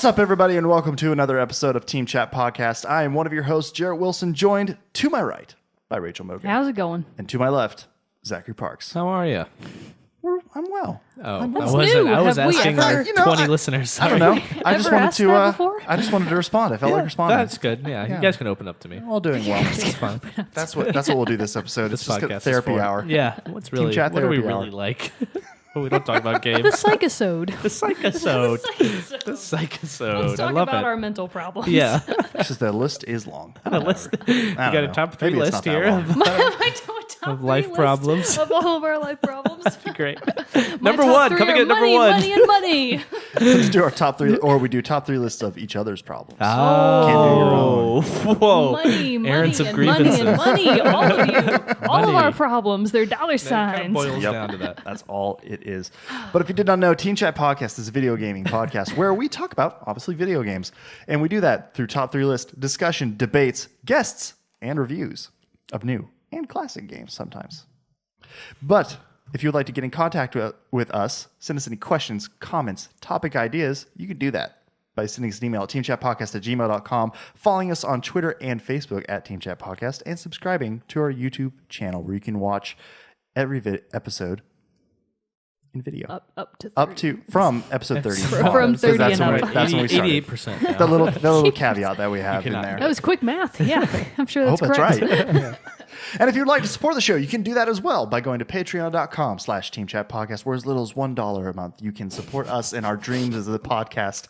What's up, everybody, and welcome to another episode of Team Chat Podcast. I am one of your hosts, Jerrett Wilson, joined to my right by Rachel Mogan. How's it going? And to my left, Zachary Parks. How are you? I'm well. Oh, I was asking our 20 listeners. I don't know. I just wanted to. before? I just wanted to respond. I felt like responding. That's good. Yeah, you guys can open up to me. All doing well. It's fine. That's what we'll do this episode. It's just a podcast therapy is for. hour. Yeah. What do we therapy really hour. like? We don't talk about The games. psychosode. The psychosode. The Let's psychosode. I talk love about it. our mental problems. Yeah. Because the list is long. A list. You got a top 3 Maybe it's list not that here long. of life problems. Of all of our life problems. Great. My Number top 1. three Coming are in number money, 1. Money and money. Let's do our top 3, or we do top 3 lists of each other's problems. Oh. Can't do your own. Whoa. Money, Aaron's money, of and money, grievances. and money. All of you. All of Money. our problems. They're dollar It kind of signs. boils Yep. down to that. That's all it is. But if you did not know, Teen Chat Podcast is a video gaming podcast where we talk about, obviously, video games. And we do that through top 3 list, discussion, debates, guests, and reviews of new and classic games sometimes. But if you would like to get in contact with us, send us any questions, comments, topic ideas, you can do that by sending us an email at teamchatpodcast@gmail.com, following us on Twitter and Facebook at Team Chat Podcast, and subscribing to our YouTube channel where you can watch every episode in video. Up to 30. From episode 30. From 30 that's and when up. we, that's when we started. 88% now. The little caveat that we have in cannot there. do That was quick math. Yeah, I'm sure I hope that's that's correct. right. And if you'd like to support the show, you can do that as well by going to patreon.com/teamchatpodcast, where as little as $1 a month, you can support us in our dreams as a podcast.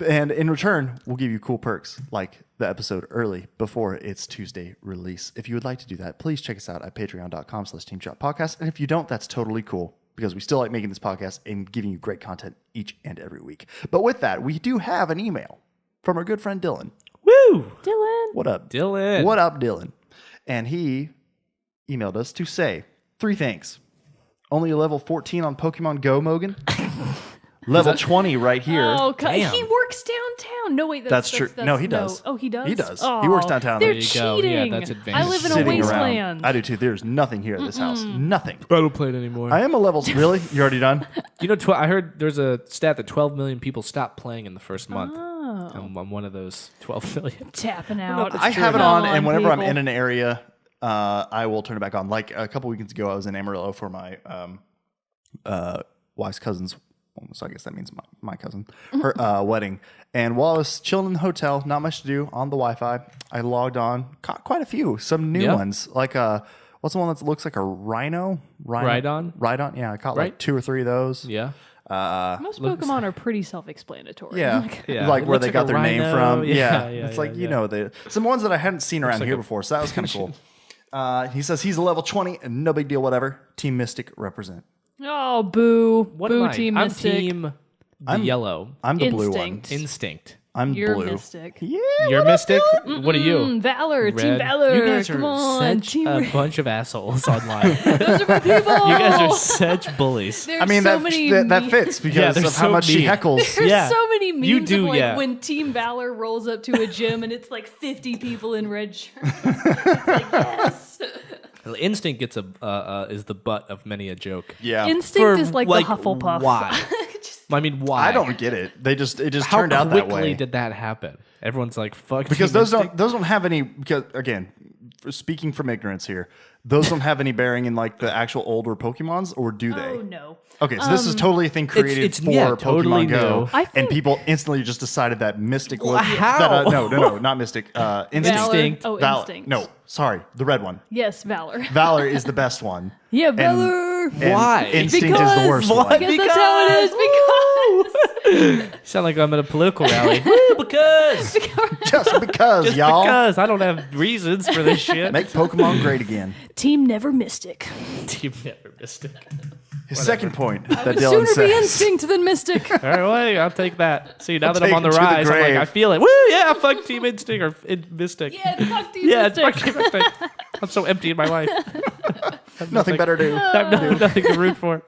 And in return, we'll give you cool perks like the episode early before its Tuesday release. If you would like to do that, please check us out at patreon.com/teamchatpodcast. And if you don't, that's totally cool, because we still like making this podcast and giving you great content each and every week. But with that, we do have an email from our good friend Dylan. Woo! Dylan. What up? Dylan. What up, Dylan? And he emailed us to say 3 things. Only a level 14 on Pokemon Go, Mogan. Level 20 right here. Oh, Damn. he works downtown. No, wait, That's true. No, he does. Oh, he does? He does. Oh, He works downtown. They're There you go. Yeah, cheating. that's advanced. I live in a Sitting wasteland. around. I do too. There's nothing here at this house. Nothing. I don't play it anymore. I am a level... Really? You already done? You know, I heard there's a stat that 12 million people stopped playing in the first month. Oh. I'm one of those 12 million. Tapping out. I have it on, and whenever I'm people. in an area, I will turn it back on. Like a couple weekends ago, I was in Amarillo for my wife's cousin's, so I guess that means my cousin, her wedding. And while I was chilling in the hotel, not much to do on the Wi-Fi, I logged on, caught quite a few, some new ones. Like what's the one that looks like a rhino? Rhydon? Rhydon, yeah. I caught like Right. 2 or 3 of those. Yeah. Most Pokemon are pretty self-explanatory. Yeah, Yeah, like it where looks they like got a their name rhino. from. Yeah, It's yeah, like, yeah. you know, some ones that I hadn't seen around like here a- before, so that was kind of cool. He says he's a level 20, and no big deal, whatever. Team Mystic represent. Oh, boo. What boo, am I? Team I'm Mystic. team the yellow. I'm the blue one. Instinct. Instinct. I'm You're blue. Mystic. Yeah. You're Mystic? What are you? Valor. Team Red. Valor. You guys Come are on. such Team a Red. bunch of assholes online. Those are my people. You guys are such bullies. There's I mean, so that, many that fits because they're of how so much she mean. heckles. There's Yeah. so many memes You do, of like yeah. when Team Valor rolls up to a gym and it's like 50 people in red shirts. It's like, yes. Instinct gets is the butt of many a joke. Yeah. Instinct is like the Hufflepuff. Why? I mean, why? I don't get it. It just How turned out that quickly way. did that happen? Everyone's like, "Fuck." Because Team those Instinct. don't have any. Because again, speaking from ignorance here, those don't have any bearing in like the actual older Pokemons, or do they? Oh, no. Okay, so this is totally a thing created it's- for yeah, Pokemon totally Go, new. I and think- people instantly just decided that Mystic was how? that, no, not Mystic. Instinct. Instinct. Oh, Valor. Instinct. No, sorry, the red one. Yes, Valor. Valor is the best one. Yeah, Valor. And Why? Instinct is the worst Why? one. Because that's how it is. Because. Sound like I'm at a political rally. Woo, because Just because, just y'all. because I don't have reasons for this shit. Make Pokemon great again. Team Never Mystic. Team Never Mystic. His second point that Would Dylan sooner be says. Instinct than Mystic. All right, well, I'll take that. See, now that Take I'm on the it to the rise, I'm like, grave. I feel it. Woo, yeah, fuck Team Instinct or Mystic. Yeah, fuck Team Yeah, Mystic. fuck Team Mystic. I'm so empty in my life. Nothing better to do. I have nothing to root for.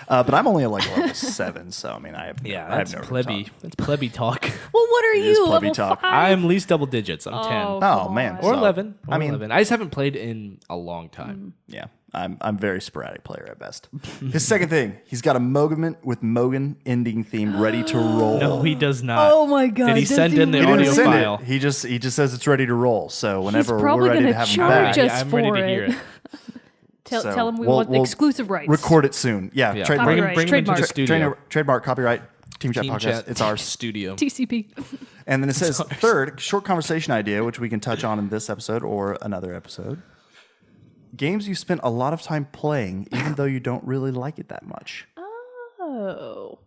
But I'm only at like level 7, so I mean, I have Yeah, I have that's no plebby. That's plebby talk. Well, what are It is you? plebby Level talk. 5? I'm least double digits. I'm 10. Oh come man, on. Or so, 11. I mean, 11. I just haven't played in a long time. yeah. I'm a very sporadic player at best. His second thing, he's got a Mogan ending theme ready to roll. No, he does not. Oh my god! Did he send in the He didn't audio send file? it. He just says it's ready to roll. So whenever probably we're ready gonna to have him charge back, us I'm ready for to hear it. it. Tell him we we'll- want we'll exclusive rights. record it soon. Yeah, Yeah. trademark. Bring him, Copyright, bring him into the trademark. studio. Trademark, copyright, Team Chat Team Podcast. Chat It's ours. studio. TCP. And then it says third, short conversation idea, which we can touch on in this episode or another episode. Games you spent a lot of time playing, even though you don't really like it that much. Oh,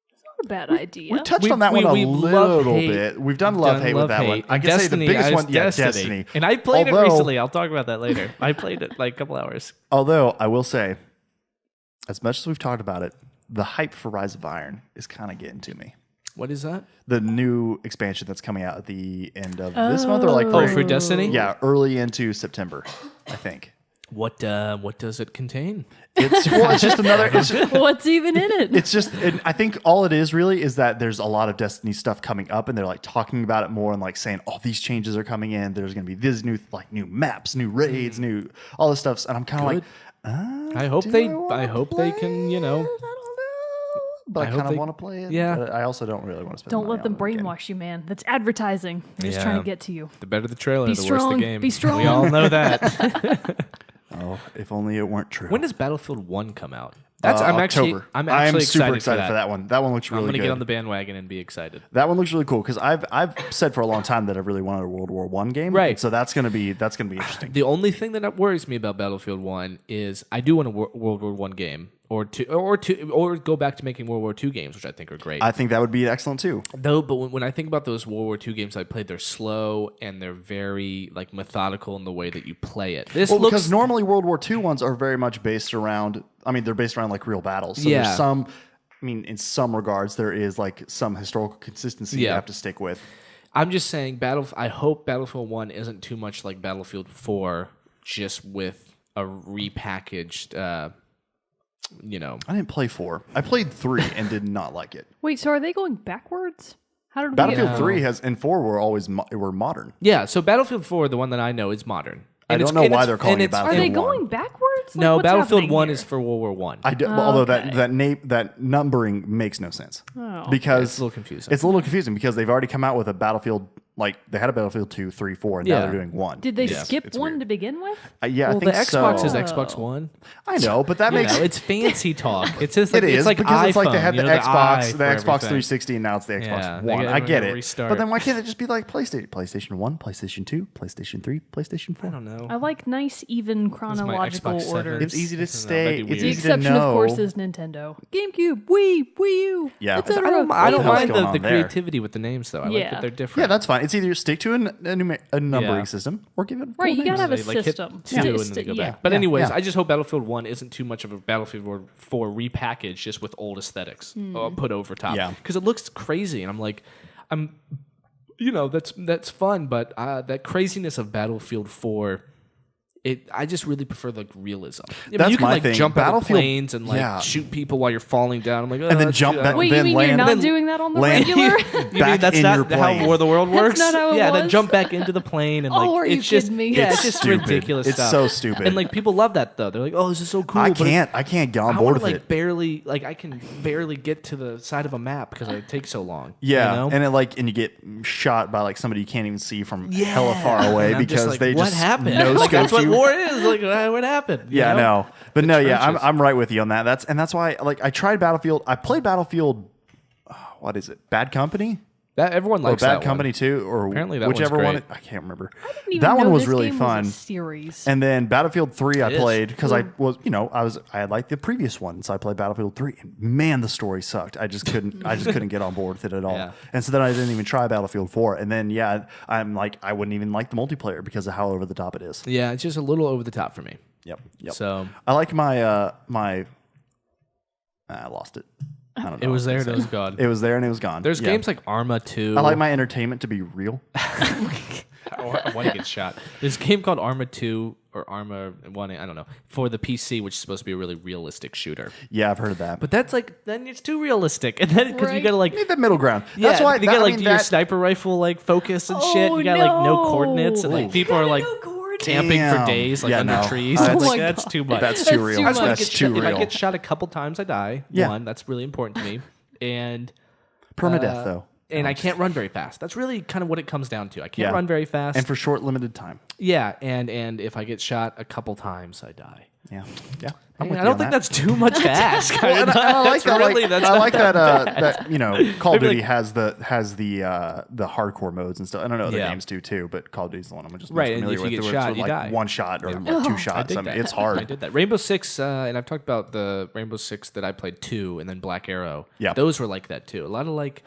that's not a bad idea. We touched on that one a little bit. We've done love-hate with that one. I can say the biggest one, Destiny. And I played it Although- recently. I'll talk about that later. I played it like a couple hours. Although, I will say, as much as we've talked about it, the hype for Rise of Iron is kind of getting to me. What is that? The new expansion that's coming out at the end of this month, or like For Destiny? yeah, early into September, I think. What does it contain? It's just another. What's even in it? It's just, I think all it is really is that there's a lot of Destiny stuff coming up, and they're like talking about it more and like saying, "Oh, these changes are coming in. There's going to be this new maps, new raids, new all this stuff." And I'm kind of like, I hope they can, you know. but I hope kind of they- want to play it. yeah. But I also don't really want to spend. Don't money let them on the game. brainwash you, man. That's advertising. They're just Yeah. trying to get to you. The better the trailer, Be the worse strong, the game. be strong. We all know that. Oh, if only it weren't true. When does Battlefield 1 come out? I'm October. actually super excited for that one. That one looks really I'm gonna good. get on the bandwagon and be excited. That one looks really cool because I've said for a long time that I really wanted a World War I game. Right. And so that's gonna be interesting. The only thing that worries me about Battlefield 1 is I do want a World War 1 game or go back to making World War 2 games, which I think are great. I think that would be excellent too. Though, but when I think about those World War II games I played, they're slow and they're very like methodical in the way that you play it. This looks Because normally World War II ones are very much based around. I mean, they're based around like real battles. So Yeah. there's some. I mean, in some regards, there is like some historical consistency you Yeah. have to stick with. I'm just saying, I hope Battlefield 1 isn't too much like Battlefield 4, just with a repackaged. I didn't play 4. I played 3 and did not like it. Wait, so are they going backwards? How did we Battlefield get 3 and 4 were always were modern. Yeah, so Battlefield 4, the one that I know, is modern. I don't know why they're calling it Are Battlefield they 1. going backwards? Like, No, what's Battlefield happening 1 here? is for World War 1. Although Okay. that numbering makes no sense Oh. because It's a little confusing. It's a little confusing because they've already come out with a Battlefield. Like they had a Battlefield 2, 3, 4, and now Yeah. they're doing 1. Did they It's- skip it's one weird. to begin with? Yeah, Well, I think the Xbox so. is Xbox One. I know, but that You makes know, it's fancy talk. It's just like it is it's like because it's like they iPhone, had you the know, Xbox, I the for Xbox everything. 360, and now it's the Xbox Yeah, they One. get- I get they it, restart. but then why can't it just be like PlayStation 1, PlayStation 2, PlayStation 3, PlayStation 4? I don't know. I like nice, even chronological Xbox 7. orders. It's easy to That'd stay. be It's weird. The easy to exception, know. of course, is Nintendo, GameCube, Wii U. Yeah. etc. I don't What the hell's mind going the on there? creativity with the names though. I like Yeah. that they're different. Yeah, that's fine. It's either stick to a numbering Yeah. system or give it full Right, you names. gotta have a Like, hit system. 2 and then they go Yeah. back. But Yeah, anyways, yeah. I just hope Battlefield 1 isn't too much of a Battlefield 4 repackaged just with old aesthetics put over top. Yeah. Because it looks crazy, and I'm like, that's fun, but that craziness of Battlefield 4. I just really prefer like realism. I mean, That's you can my like thing. jump out of Battlefield- planes and like yeah. shoot people while you're falling down. I'm like, And then jump back- Wait, then you mean land- you're not then doing that on the land- regular? You mean Back that's in not your how plane. War of the World works? not how it yeah, then was. jump back into the plane and like Oh, are you it's just kidding me? yeah, It's it's just stupid. ridiculous It's stuff. so stupid. And like people love that though. They're like, oh, this is so cool. I but it's- can't get on I board wanna, with like it. barely like I can barely get to the side of a map because it takes so long. Yeah, you know? and you get shot by like somebody you can't even see from hella far away And I'm because like, they what just happened? no Like, that's what you. war is. Like what happened? You Yeah, know? no, but no, yeah, trenches. I'm right with you on that. That's why like I tried Battlefield. I played Battlefield. What is it? Bad Company That everyone or likes Bad that Company one. too, or Apparently that whichever one's one. great. I can't remember. Even That one know was this really game fun. Was a series. And then Battlefield 3 I It is. played because I had liked the previous one, so I played Battlefield 3. And man, the story sucked. I just couldn't get on board with it at all. Yeah. And so then I didn't even try Battlefield 4. And then I'm like I wouldn't even like the multiplayer because of how over the top it is. Yeah, it's just a little over the top for me. Yep. So I like my I lost it. I don't know. it was what I there, was and it gonna was gone. it was there and it was gone. There's Yeah. games like Arma 2. I like my entertainment to be real. I want to get shot. There's a game called Arma 2 or Arma 1, I don't know, for the PC, which is supposed to be a really realistic shooter. Yeah, I've heard of that. But that's like, then it's too realistic. And then, because you Right. gotta like, You need the middle ground. yeah, That's why you gotta like do your that, sniper rifle like focus and shit. Oh, You got like no no. coordinates, and like people are like, No coordinates. camping for days, like under trees. Oh That's, my like, that's God. too much. That's too That's real. too much. That's too If I real. get shot a couple times, I die. Yeah. One, that's really important to me. And Permadeath, though. and I can't run very fast. That's really kind of what it comes down to. I can't Yeah. run very fast. And for short, limited time. yeah, and if I get shot a couple times, I die. Yeah. Yeah. I I'm with you don't on think that. that's too much to ask. Well, and I like that. Really, that's I not like that. You know, Call of Maybe Duty has the hardcore modes and stuff. I don't know other Yeah. games do too, but Call of Duty's the one I'm just most Right, and familiar if you with. get where it's shot, with, you like die. one shot or Yeah. like two shots. did I mean, that. it's hard. I did that. Rainbow Six, and I've talked about the Rainbow Six that I played 2, and then Black Arrow. Yeah. Those were like that too. A lot of like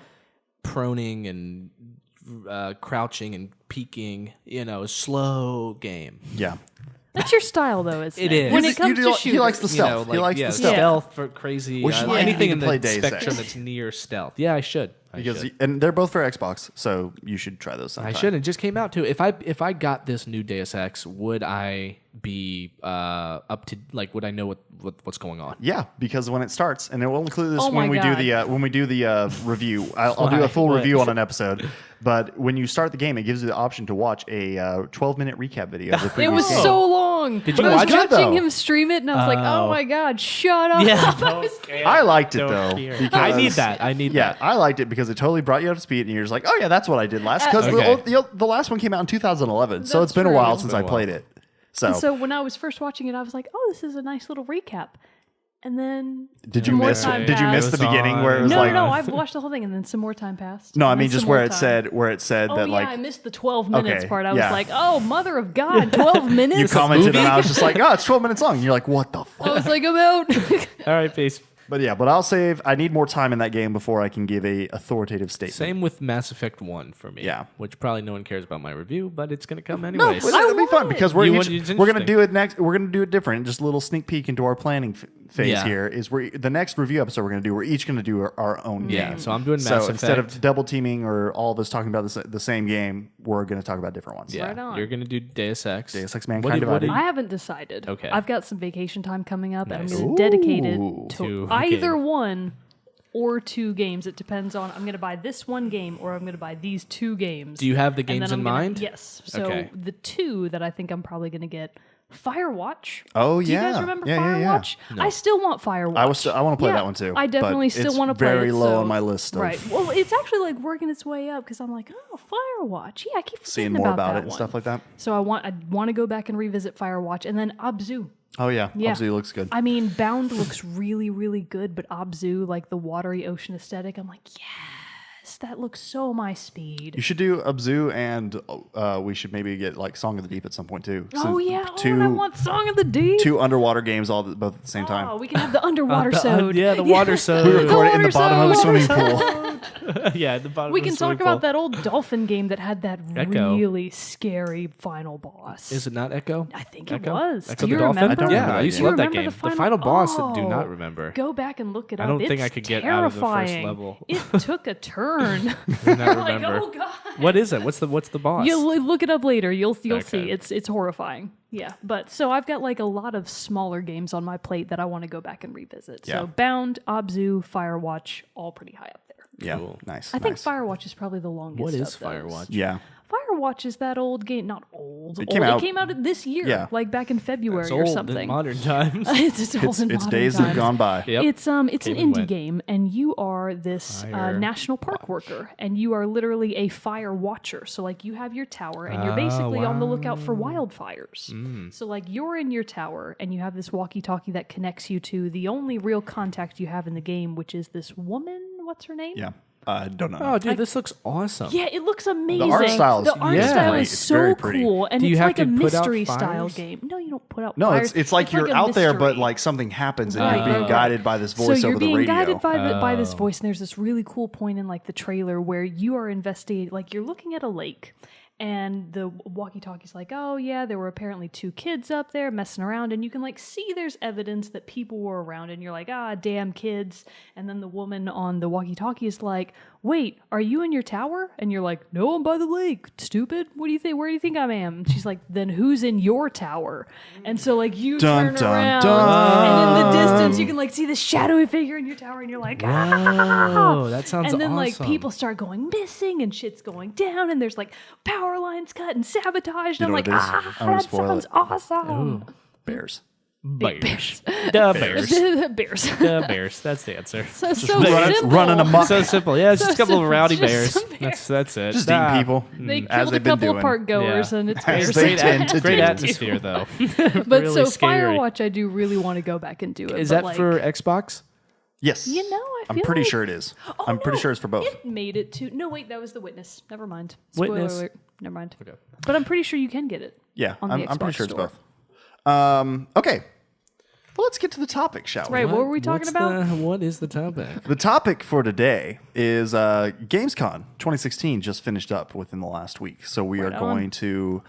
proning and crouching and peeking. You know, slow game. Yeah. That's your style, though, isn't it? It is. When You it comes to he likes the shooters. stealth. He likes the stealth. stealth for crazy. Which is why you anything need in to play the Deus spectrum Ex. that's near stealth. Yeah, I should. And they're both for Xbox, so you should try those sometime. I should. It just came out too. If I got this new Deus Ex, would I be up to like? Would I know what's going on? Yeah, because when it starts, and it will include this Oh when my we God. do the review. I'll do a full What? review on an episode. But when you start the game, it gives you the option to watch a 12-minute recap video of the It previous was game. so long. Did you I was watch it, watching though? him stream it, and I was like, "Oh my god, shut up!" I liked it though. Because, I need that. I need Yeah, that. I liked it because it totally brought you up to speed, and you're just like, "Oh yeah, that's what I did last." Because Okay. the last one came out in 2011, so That's it's been a true. while It's since been I a while. played it. So, And so when I was first watching it, I was like, "Oh, this is a nice little recap." And then did some you more miss? time Did you miss passed. the beginning where it was No, like? no, I've watched the whole thing, and then some more time passed. No, I and mean then just some where more it time. said Oh that yeah, like I missed the 12 minutes Okay, part. I yeah. was like, "Oh, mother of God, 12 minutes!" you commented, and I was just like, "Oh, it's 12 minutes long." And you're like, "What the fuck?" I was like, "I'm out." All right, peace. But yeah, but I'll save. I need more time in that game before I can give a authoritative statement. Same with Mass Effect 1 for me. Yeah. Which probably no one cares about my review, but it's going to come No, anyways. but it'll be fun want because it. we're You each, want- it's we're gonna interesting. do it next. We're gonna do it different. Just a little sneak peek into our planning phase Yeah. here is the next review episode we're gonna do. We're each gonna do our own Yeah, game. so I'm doing So Mass instead of Effect. double teaming or all of us talking about the same game, we're gonna talk about different ones. Yeah, Right on. you're going to do Deus Ex. Deus Ex What Mankind did- what Divided. did- I haven't decided. Okay. I've got some vacation time coming up, and I'm Nice. going to dedicate it Ooh. to To either game. one or two games. It depends on I'm going to buy this one game or I'm going to buy these two games. Do you have the And then games in I'm gonna- mind? Yes. So Okay. the two that I think I'm probably going to get. Firewatch. Oh, Do you guys yeah. remember Yeah, yeah, yeah. Firewatch? I still want Firewatch. I want to play Yeah, that one too. I definitely but still it's want to play very it. low so- on my list. Of Right. Well, it's actually like working its way up because I'm like, oh, Firewatch. Yeah, I keep seeing forgetting more about that it and one. stuff like that. So I want to go back and revisit Firewatch, and then Abzu. Oh yeah, Yeah. Obviously looks good. I mean, Bound looks really, really good, but Abzu, like the watery ocean aesthetic, I'm like, yes, that looks so my speed. You should do Abzu, and we should maybe get like Song of the Deep at some point too. Oh So yeah, two I want Song of the Deep. two underwater games both at the same Oh, time. we can have the underwater sode. Yeah, the water We sode. record it in the water bottom of a sode. swimming pool. Yeah, at the bottom We of the can swimming talk about pool. that old dolphin game that had that Echo. really scary final boss. Is it not Echo? I think it Echo? was. Echo Do the you Dolphin? remember? I don't Yeah, remember I used that to love game. that Do you game. remember The final boss, I do Oh. not remember. Go back and look it up. I don't think I It's could get out of the first terrifying. level. It took a turn. Do not like, remember. oh god. What is it? What's the boss? You'll look it up later. You'll Okay. see. It's horrifying. Yeah, but so I've got like a lot of smaller games on my plate that I want to go back and revisit. Yeah. So Bound, Abzu, Firewatch, all pretty high up there. Yeah, Cool. nice. I think nice. Firewatch is probably the longest. What is of those. Firewatch? Yeah, Firewatch is that old game. Not old. It came old. out- It came out this year. Yeah. Like back in February It's or old something. in modern times. It's old in it's modern days times. have gone by. Yep. It's an Came and indie went. game, and you are this Fire national park worker, and you are literally a fire watcher. So like you have your tower, and you're basically on the lookout for wildfires. So like you're in your tower, and you have this walkie-talkie that connects you to the only real contact you have in the game, which is this woman. What's her name? Yeah, I don't know. Oh, dude, this looks awesome. Yeah, it looks amazing. art style is the art yeah. style great. is It's so very pretty. cool, and Do you it's have like a to put out mystery style fires? game. No, you don't put out No, fires. it's like you're a out there, but mystery. like something happens and Right, you're being right, guided by this voice so you're over the being radio. guided by this voice, and there's this really cool point in like the trailer where you are investigating, like you're looking at a lake, and the walkie-talkie's like, oh yeah, there were apparently 2 kids up there messing around, and you can like see there's evidence that people were around, and you're like, ah, damn kids. And then the woman on the walkie-talkie is like, wait, are you in your tower? And you're like, no, I'm by the lake, stupid. What do you think? Where do you think I am? And she's like, then who's in your tower? And so like you Dun, turn dun, around, dun. and in the distance you can like see the shadowy figure in your tower, and you're like, ah. Oh, that sounds And then like awesome. people start going missing, and shit's going down, and there's like power power lines cut and sabotaged. You I'm know like, what it is? I'm gonna that spoil sounds it. awesome. Bears. Bears. The Bears. Bears. The Bears. That's the answer. So Running amok. So simple. Yeah, it's just a couple of simple. rowdy Just bears. some bears. That's it. Just eating people. They as killed a they've been couple of doing. park goers, Yeah. and it's As Bears. they Great, tend to great do. atmosphere, though. But really so scary. Firewatch, I do really want to go back and do it. Is but that like, for Xbox? Yes. You know, I I'm feel pretty like- sure it is. Oh, I'm pretty no, sure it's for both. It made it to. No, wait, that was The Witness. Never mind. Spoiler Witness. alert. Never mind. Okay. But I'm pretty sure you can get it. Yeah, on the I'm pretty Xbox sure it's store. both. Okay. Well, let's get to the topic, shall we? Right, what were we talking about? What is the topic? The topic for today is Gamescom 2016 just finished up within the last week. So we Right are on. going to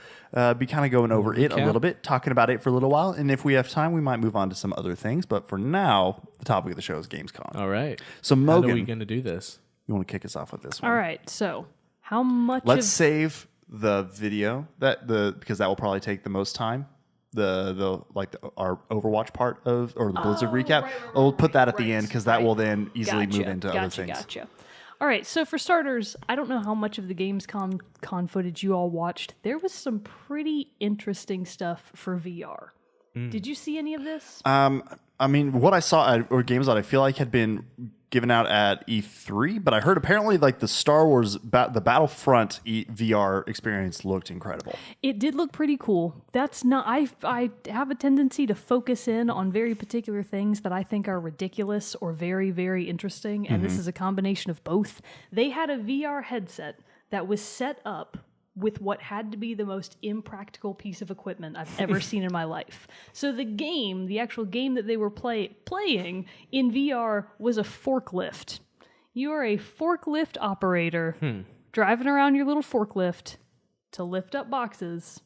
be kind of going over it a Recap. little bit, talking about it for a little while. And if we have time, we might move on to some other things. But for now, the topic of the show is Gamescom. All right. So How are Mogan, we going to do this? you want to kick us off with this one? All right, so how much Let's of save the video because that will probably take the most time. Our Overwatch part of or the Blizzard recap. right, We'll put that at the right, end because that will then easily move into other things. Gotcha. All right, so for starters, I don't know how much of the Gamescom con footage you all watched. There was some pretty interesting stuff for VR. Did you see any of this? I mean, what I saw at Gamescom, I feel like had been given out at E3, but I heard apparently like the Star Wars, the Battlefront VR experience looked incredible. It did look pretty cool. That's not. I have a tendency to focus in on very particular things that I think are ridiculous or very, very interesting, and this is a combination of both. They had a VR headset that was set up with what had to be the most impractical piece of equipment I've ever seen in my life. So the actual game that they were playing in VR was a forklift. You are a forklift operator driving around your little forklift to lift up boxes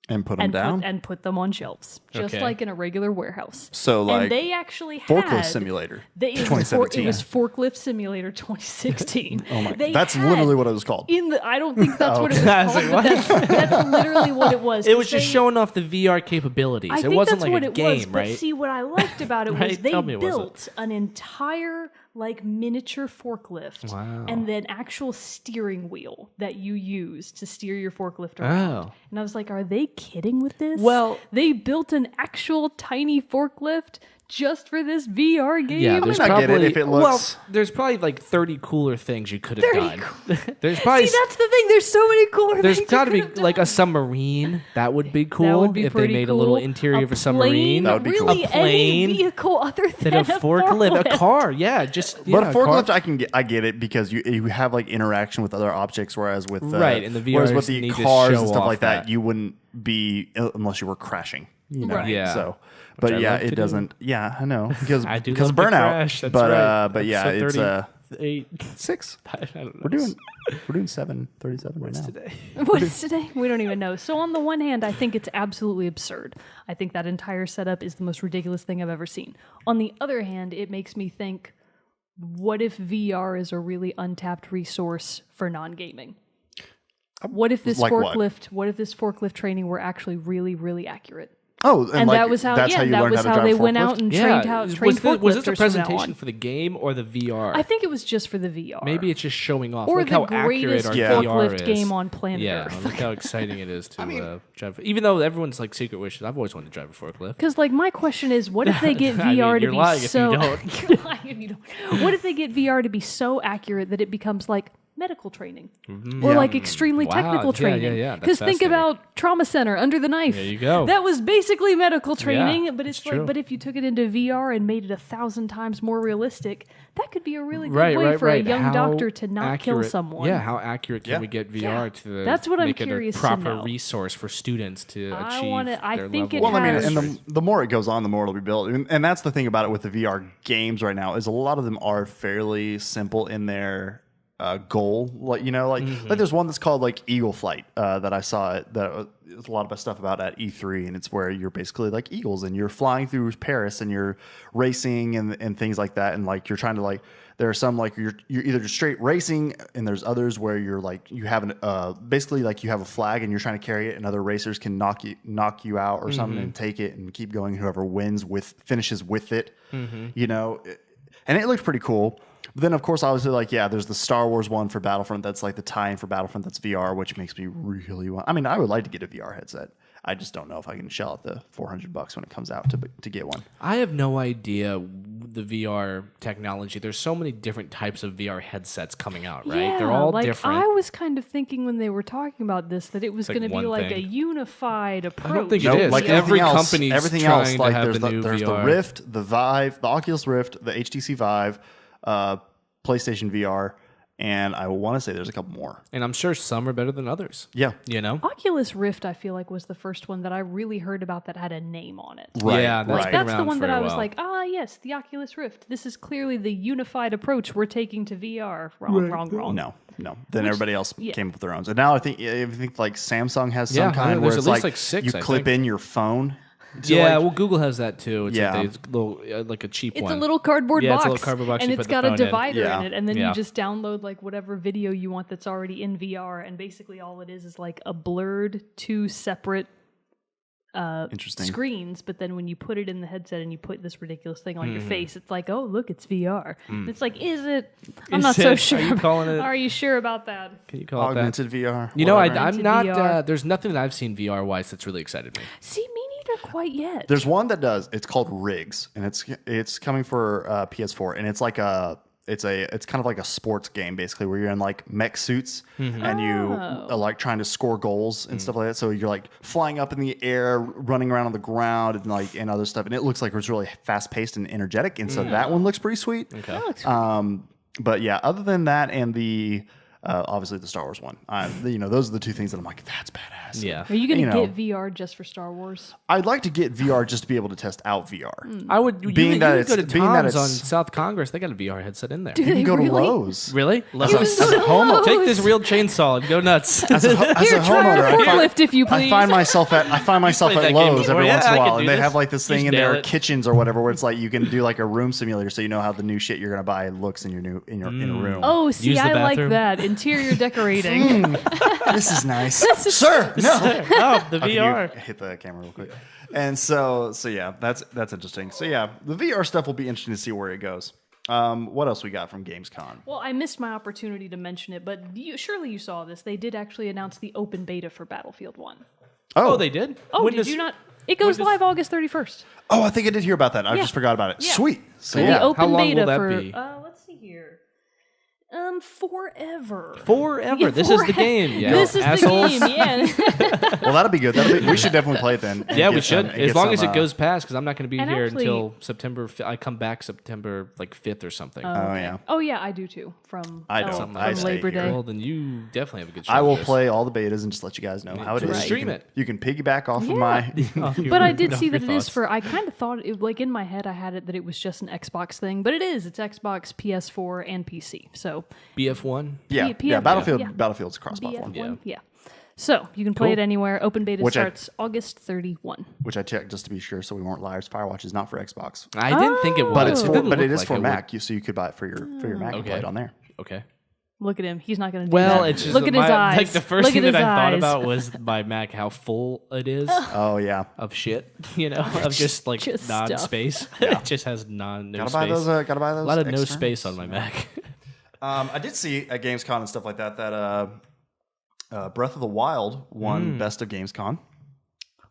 And put them down. and put them on shelves, just Okay. like in a regular warehouse. So, like, and they actually Forklift had Simulator. it 2017. was Forklift Simulator 2016. Oh my! They That's had- literally what it was called. I don't think that's what it was I was called, like, but that's literally what it was. It was 'cause just they- showing off the VR capabilities. I It think wasn't that's like what a it game, was. But right? see, what I liked about it was Right? they Tell me it wasn't. built an entire like miniature forklift Wow. and then actual steering wheel that you use to steer your forklift around. Oh. And I was like, are they kidding with this? Well- they built an actual tiny forklift just for this VR game. Yeah, there's I probably get it if it looks- well. There's probably like 30 cooler things you could have 30 done. cooler- There's probably See, that's the thing. There's so many cooler there's things. got to you be could have like a done. submarine. That would be cool That would be if they pretty made cool. a little interior of a submarine. That would be cool. really A plane, any vehicle other than Then a forklift, a car. Yeah, just But yeah, a car. forklift, I get it because you have like interaction with other objects, whereas with Right, and the whereas VRs with the need to cars show and stuff off like that, that. you wouldn't be unless you were crashing. You know, Right. Yeah. So, Which but I yeah, love to it do. doesn't. Yeah, I know because I do because love to burnout. crash, that's but right. but yeah, Episode it's 38. 6. I don't know. We're doing 737 right now. today. What is today? We don't even know. So on the one hand, I think it's absolutely absurd. I think that entire setup is the most ridiculous thing I've ever seen. On the other hand, it makes me think, what if VR is a really untapped resource for non-gaming? What if this Like what? what if this forklift training were actually really, really accurate? Oh, And like, that was how that's how you that learned was how to how drive they a went forklift? out and trained forklifters was this a from now presentation on. for the game or the VR? I think it was just for the VR. Maybe it's just showing off. or Look the how accurate greatest our Yeah. VR forklift is. game on planet Yeah, Earth. look how exciting it is to drive. Even though everyone's like secret wishes, I've always wanted to drive a forklift. Because, like, my question is, what if they get I mean, VR to you're be lying if you so? don't. You're lying if you don't. What if they get VR to be so accurate that it becomes like medical training or like extremely Wow. technical Yeah, training? yeah, that's Because think fascinating. about Trauma Center, Under the Knife. There you go. That was basically medical training, Yeah, but it's it's like, true. but if you took it into VR and made it 1,000 times more realistic, that could be a really good Right, way right, for right. a young How doctor to not kill accurate- someone. Yeah, how accurate can Yeah. we get VR Yeah. to That's what I'm make it curious a to proper know. resource for students to I achieve wanna- I their think it level? Well, I mean, has- and the more it goes on, the more it'll be built. And that's the thing about it with the VR games right now is a lot of them are fairly simple in their goal. Like, you know, like there's one that's called like Eagle Flight that I saw that there's a lot of stuff about at E3, and it's where you're basically like eagles and you're flying through Paris and you're racing and things like that, and like you're trying to like. There are some like you're either just straight racing, and there's others where you're like you have an basically like you have a flag and you're trying to carry it, and other racers can knock you out or something and take it and keep going. Whoever finishes with it, you know. and it looked pretty cool. But then, of course, obviously, like, yeah, there's the Star Wars one for Battlefront. That's like the tie-in for Battlefront. That's VR, which makes me really want. I mean, I would like to get a VR headset. I just don't know if I can shell out the $400 when it comes out to get one. I have no idea the VR technology. There's so many different types of VR headsets coming out, right? Yeah, They're all like, different. I was kind of thinking when they were talking about this that it was like going to be one like a thing. unified approach. I don't think it Nope, is. like Every everything company's else, trying to like have there's the new the VR. Rift, the Vive, the Oculus Rift, the HTC Vive, PlayStation VR, and I want to say there's a couple more. And I'm sure some are better than others. Yeah. You know? Oculus Rift, I feel like, was the first one that I really heard about that had a name on it. Right, Yeah, that's right. been That's the around one for that a I was while. like, yes, the Oculus Rift. This is clearly the unified approach we're taking to VR. Wrong. No. Then everybody else yeah. came up with their own. So now I think like Samsung has some Yeah, kind there's where at it's least like, like 6, you I clip think. in your phone. to, Yeah, like- well, Google has that too. It's Yeah. like a little, like a cheap It's one. a little cardboard Yeah, box. it's a little cardboard box and you it's put the got a phone in. divider Yeah. in it. And then Yeah. you just download like whatever video you want that's already in VR. And basically all it is like a blurred 2 separate Interesting. screens. But then when you put it in the headset and you put this ridiculous thing on your Mm-hmm. face, it's like, oh, look, it's VR. Mm. It's like, is it? I'm Is not so it? sure. Are you calling it? Are you sure about that? Can you call it that? Augmented VR. You know, whatever. I'm Augmented not. VR. There's nothing that I've seen VR wise that's really excited me. See, me neither quite yet. There's one that does. It's called Rigs, and it's coming for PS4, and it's like it's kind of like a sports game basically, where you're in like mech suits and you are like trying to score goals and stuff like that. So you're like flying up in the air, running around on the ground, and other stuff. And it looks like it's really fast paced and energetic. And so that one looks pretty sweet. Okay. That looks But yeah, other than that, and the obviously the Star Wars one, those are the two things that I'm like, that's badass. Yeah. Are you going you to know. get VR just for Star Wars? I'd like to get VR just to be able to test out VR. I would. Being you that could it's- go to being that Tom's on it's- South Congress. They got a VR headset in there. Do You can they go to really? Lowe's. Really? As a homeowner, Take this real chainsaw and go nuts. as a Here, try homeowner, a forklift if you I please. find myself at played that game Lowe's before. every Yeah, once in a I while, can and do they this. have like this You thing in nail their it. kitchens or whatever, where it's like you can do like a room simulator, so you know how the new shit you're gonna buy looks in your room. Oh, see, Use the I like bathroom. that. Interior decorating. This is nice, sir. No, Oh, the Okay, you VR. hit the camera real quick. And so yeah, that's interesting. So yeah, the VR stuff will be interesting to see where it goes. What else we got from Gamescom? Well, I missed my opportunity to mention it, but surely you saw this. They did actually announce the open beta for Battlefield 1. Oh, they did. Oh, When did does- you not? It goes does- live August 31st. Oh, I think I did hear about that. I Yeah. just forgot about it. Yeah. Sweet. So The yeah, open long beta will that for be? let's see here. Forever. Forever. Yeah, This is the game. Yeah. This is Assholes. the game. Yeah. well, that'll be good. We should definitely play it then. and Yeah, we get should. some- and As get long some, as it goes past, because I'm not going to be And here actually- until September. I come back September like 5th or something. Oh yeah. Oh yeah, I do too. From I don't. I from stay Labor here. Day. Well, then you definitely have a good shot. I will at this. play all the betas and just let you guys know how it is. Stream you can, it. You can piggyback off of Yeah. my. Oh, you- But I did no, see that your it is thoughts. for. I kind of thought it, like in my head, I had it that it was just an Xbox thing, but it is. It's Xbox, PS4, and PC. So BF1. Yeah, P- yeah. Battlefield. yeah. Battlefield's cross-platform, BF1, yeah. So you can play Cool. it anywhere. Open beta Which I- starts August 31. which I checked just to be sure, so we weren't liars. Firewatch is not for Xbox, I didn't think it was. but it's It for, didn't but it look is like for would. Mac. So you could buy it for your Mac and Okay. play it on there. Okay. Look at him. He's not going to do Well, that. it's just Look that at his eyes. Like the first Look thing at that his I thought eyes. about was my Mac, how full it is Oh yeah, of shit. You know, of just like Just stuff. non-space. It just has no gotta space. buy those. Gotta buy those. A lot of no externs. space on my Mac. I did see at Gamescom and stuff like that Breath of the Wild won Best of Gamescom.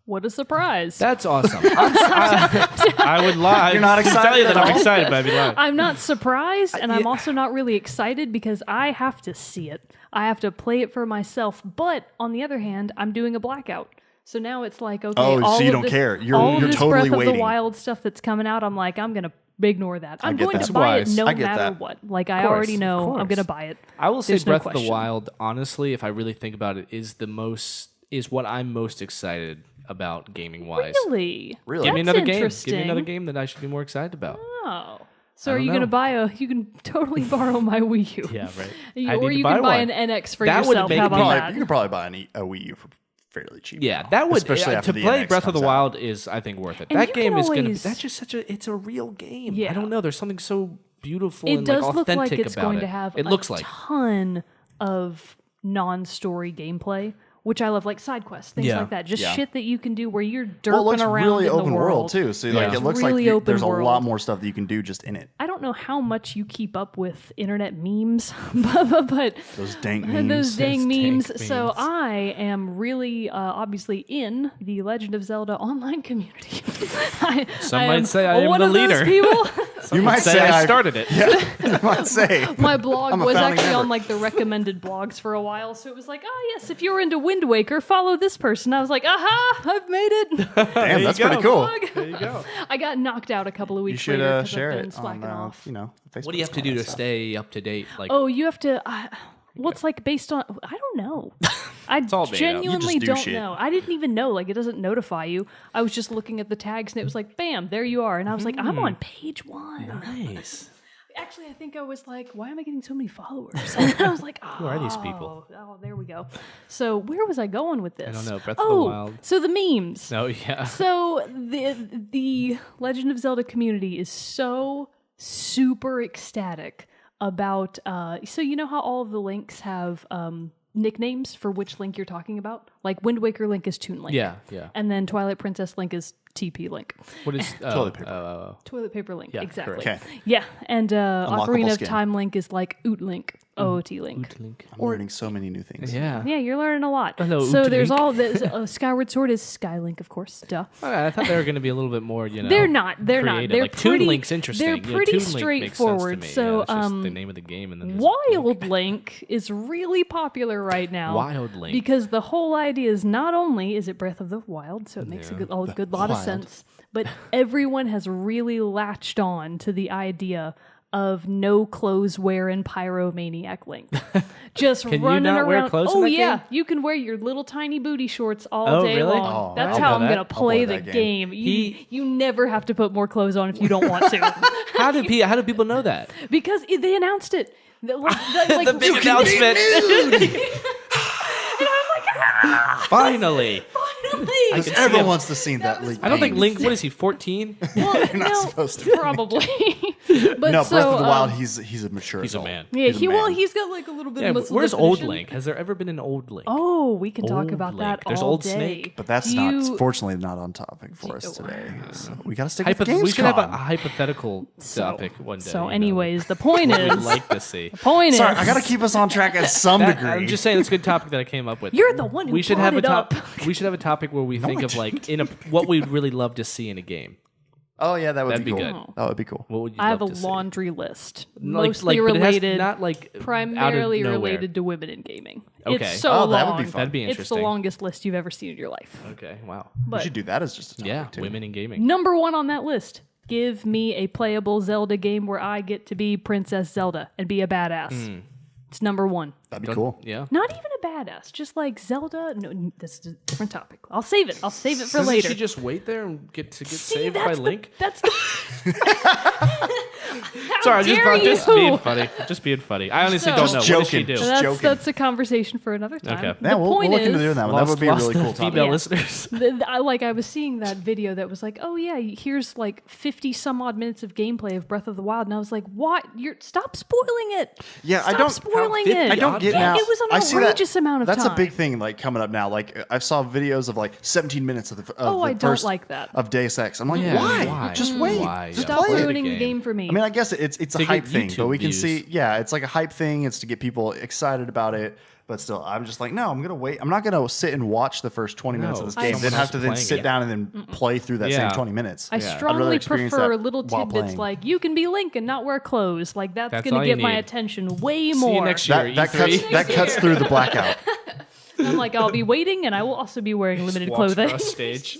What a surprise. That's awesome. I would lie. You're not I can tell excited you that at I'm all? excited, but I'd be lying. I'm not surprised, and I'm also not really excited because I have to see it. I have to play it for myself. But on the other hand, I'm doing a blackout. So now it's like, okay, Oh, so all you of don't this, care. You're- all of you're this totally Breath of waiting. the Wild stuff that's coming out, I'm like, I'm going to ignore that. I'm get going that. to buy it Wise. no I get matter that. what. Like, I course, already of know I'm course. going to buy it. I will say There's no Breath of the question. Wild, honestly, if I really think about it, is what I'm most excited about gaming wise. Really? Really? Give me That's another game. interesting. Give me another game that I should be more excited about. Oh. So I are don't you going to know. buy you can totally borrow my Wii U. Yeah, right. Or you can buy an NX for That would yourself. make How me- about that? You could probably buy a Wii U for fairly cheap. Yeah, now, that would especially after to the play NX Breath of the comes out. Wild is I think worth it. And That you game can is gonna be always- that's just it's a real game. Yeah. I don't know. There's something so beautiful It and does like look authentic like it's about going it. to have It a looks like ton of non-story gameplay, which I love, like side quests, things Yeah. like that. Just Yeah. shit that you can do where you're derping Well, it looks around really in open the world too. So like Yeah. it looks Really like open there's a lot world. more stuff that you can do just in it. I don't don't know how much you keep up with internet memes, but Those dank memes. those dang memes. dank So memes. I am really obviously in the Legend of Zelda online community. Some I might say I am one the of those leader. people. You might say say I I started it. You might say. My blog I'm a was founding actually member. on like the recommended blogs for a while, so it was like, oh yes, if you're into Wind Waker, follow this person. I was like, aha, I've made it. Damn, that's you pretty go. cool. There you go. I got knocked out a couple of You weeks should later because share I've been it slacking on, off. Facebook. What do you have to do to stay up to date? Like, Oh, you have to. Well, it's like based on. I don't know. I all made up. genuinely You just do don't shit. know. I didn't even know. Like, it doesn't notify you. I was just looking at the tags and it was like, bam, there you are. And I was like, I'm on page 1. nice. Actually, I think I was like, why am I getting so many followers? And I was like, Who are these people? Oh, there we go. So, where was I going with this? I don't know. Breath of the Wild. So the memes. Oh, yeah. So the Legend of Zelda community is so super ecstatic about so you know how all of the links have nicknames for which Link you're talking about? Like Wind Waker Link is Toon Link. Yeah. And then Twilight Princess Link is TP Link. What is Toilet paper. Toilet Paper Link, Yeah, exactly. correct. Yeah, and Ocarina of skin. Time Link is like Oot Link, OOT Link. Link. I'm learning so many new things. Yeah. Yeah, you're learning a lot. Hello, so Oot there's Link. all this Skyward Sword is Skylink, of course. Duh. Okay, I thought they were going to be a little bit more, They're not. They're not. creative. They're like Toon pretty. Link's interesting. They're pretty Toon Link makes sense to straightforward. me. So, it's just the name of the game, and then there's Wild Link is really popular right now. Wild Link. Because the whole idea is not only is it Breath of the Wild, so it makes a good lot of Wild. sense, but everyone has really latched on to the idea of no clothes wearing pyromaniac Link. Just Can you running not around. wear clothes in oh that yeah, game? you can wear your little tiny booty shorts all Oh, day really? long. Oh, That's I'll how play I'm that. gonna I'll play play the that game. game. You never have to put more clothes on if you don't want to. how do people know that? Because they announced it. The big announcement. Finally. Because everyone wants to see that leak. I don't think Link. What is he? 14? Well, You're not supposed to be. probably. But No, so, Breath of the Wild. He's a mature. He's a adult. man. Yeah, He's a man. he's got like a little bit Yeah, of but muscle where's old definition. Link? Has there ever been an old Link? Oh, we can talk Old about Link. that There's all old day. Snake. But that's Do not, you- fortunately, not on topic for us today. So we got to stick with We should have a Gamescom. hypothetical topic one day. So, you know, anyways, the point what we'd is, like to see. Sorry, is, I got to keep us on track at some degree. I'm just saying it's a good topic that I came up with. you're the one who we should brought have a it up. We should have a topic where we think I of like what we'd really love to see in a game. Oh yeah, that would That'd be be cool. good. That would be cool. What would you I have a love to see? laundry list, Like- mostly but it has- related, not like primarily out of nowhere. related to women in gaming. Okay. It's so Oh, long. that would be fun. That'd be It's the interesting. longest list you've ever seen in your life. Okay, wow. We But should do that as just a topic Yeah, too. women in gaming. number 1 on that list. Give me a playable Zelda game where I get to be Princess Zelda and be a badass. It's number 1. That'd be cool. Yeah. Not even a badass, just like Zelda. No, this is a different topic. I'll save it. I'll save it for Doesn't later. she just wait there and get See, saved by that's Link? That's the. Sorry, dare just you? being funny. Just being funny. I honestly So- don't know. Just What does she joking. do? Just That's, joking. that's a conversation for another time. Okay. The Yeah, we'll point look into is, doing that one. That would be a really cool topic. female Yeah. listeners. I was seeing that video that was like, oh yeah, here's like 50 some odd minutes of gameplay of Breath of the Wild, and I was like, what? Stop spoiling it. Yeah, Stop I don't. spoiling 50 it. I don't get Yeah, now. It was an I see that- outrageous amount of That's time. a big thing, like coming up now. Like I saw videos of like 17 minutes of the. Of Oh, the I don't first like that. of Deus Ex. I'm like, Yeah, why? why? Just wait. Why? Just Stop play it. ruining the game for me. I mean, I guess it's a To hype get thing, but YouTube we can views. see. Yeah, it's like a hype thing. It's to get people excited about it. But still, I'm just like, no, I'm gonna wait. I'm not gonna sit and watch the first 20 minutes of this No, game, someone then have else to then playing sit it. down and then play through that Yeah. same 20 minutes. I Yeah. I'd rather strongly experience prefer that little while tidbits playing. like you can be Link and not wear clothes. Like that's That's gonna all you get my need. attention way See more. you next year. That E3. cuts through the blackout. I'm like, I'll be waiting, and I will also be wearing limited Walks clothing. across stage.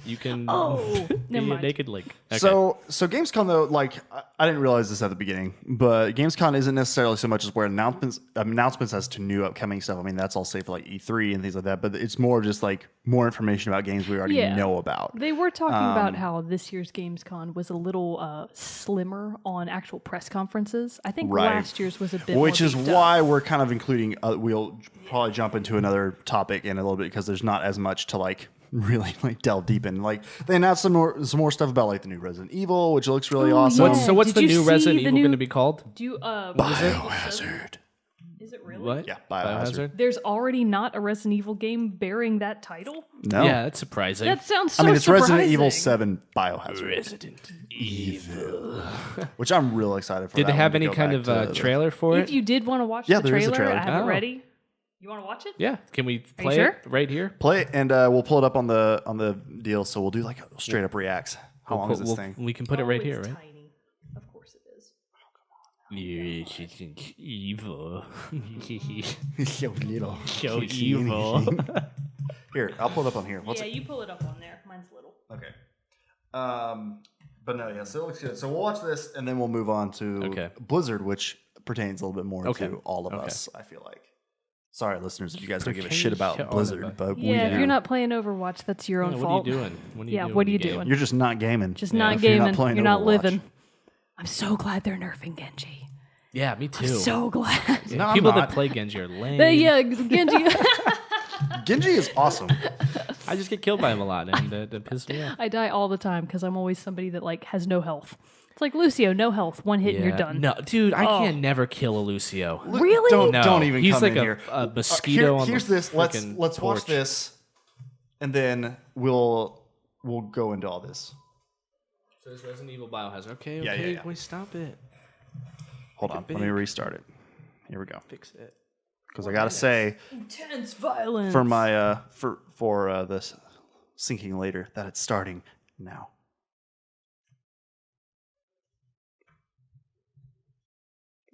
You can Oh, be never a mind. naked Link. Okay. So Gamescom though, like I didn't realize this at the beginning, but Gamescom isn't necessarily so much as where announcements as to new upcoming stuff. I mean, that's all safe for like E3 and things like that, but it's more just like more information about games we already Yeah. know about. They were talking about how this year's Gamescom was a little slimmer on actual press conferences. I think Right. last year's was a bit Which more is beefed up. why we're kind of including. We'll probably jump into another topic in a little bit because there's not as much to like really like delve deep in. Like they announced some more stuff about like the new Resident Evil, which looks really Oh, awesome. yeah. So what's Did the you new see Resident the Evil new- going to be called? Do you, Biohazard. is it really? What? Yeah, Biohazard. There's already not a Resident Evil game bearing that title. No. Yeah, that's surprising. That sounds so I mean, it's surprising. Resident Evil 7 Biohazard, Resident Evil. which I'm real excited for. Did that they have one to any go kind back of to the- trailer for If it? you did want to watch Yeah, the there is a trailer, trailer. I have Oh. it ready. You want to watch it? Yeah. Can we play sure? it right here? Play it, and we'll pull it up on the deal. So we'll do like straight up reacts. How long is this thing? We can put it right Oh, here, it's right? tiny. Of course it is. Resident Evil. So little. So evil. Here, I'll pull it up on here. What's Yeah, it? you pull it up on there. Mine's little. Okay. But no, yeah, so it looks good. So we'll watch this, and then we'll move on to Okay. Blizzard, which pertains a little bit more Okay. to all of Okay. us, I feel like. Sorry, listeners, if you guys don't give a Pertains shit about to all of Blizzard, us. but Yeah, if we you're do. not playing Overwatch, that's your own What fault. are you doing? What are you Yeah, doing what are you game? doing? You're just not gaming. Just Yeah. not If you're not gaming. playing You're not Overwatch. living. I'm so glad they're nerfing Genji. Yeah, me too. So glad. Yeah, No, I'm people not. that play Genji are lame. Yeah, Genji. Genji is awesome. I just get killed by him a lot, and that pisses me off. I die all the time because I'm always somebody that like has no health. It's like Lucio, no health, one hit and you're done. No, dude, I can't never kill a Lucio. Really? Don't, No, don't even he's come like in a- here. a mosquito on the Here's this. Let's frickin' watch porch. this, and then we'll go into all this. So it's Resident Evil Biohazard. Okay, Yeah, okay, yeah. wait, stop it. Hold on, it let me big. restart it. Here we go. Fix it. Because I gotta say, Intense violence. for my for this syncing later, that it's starting now.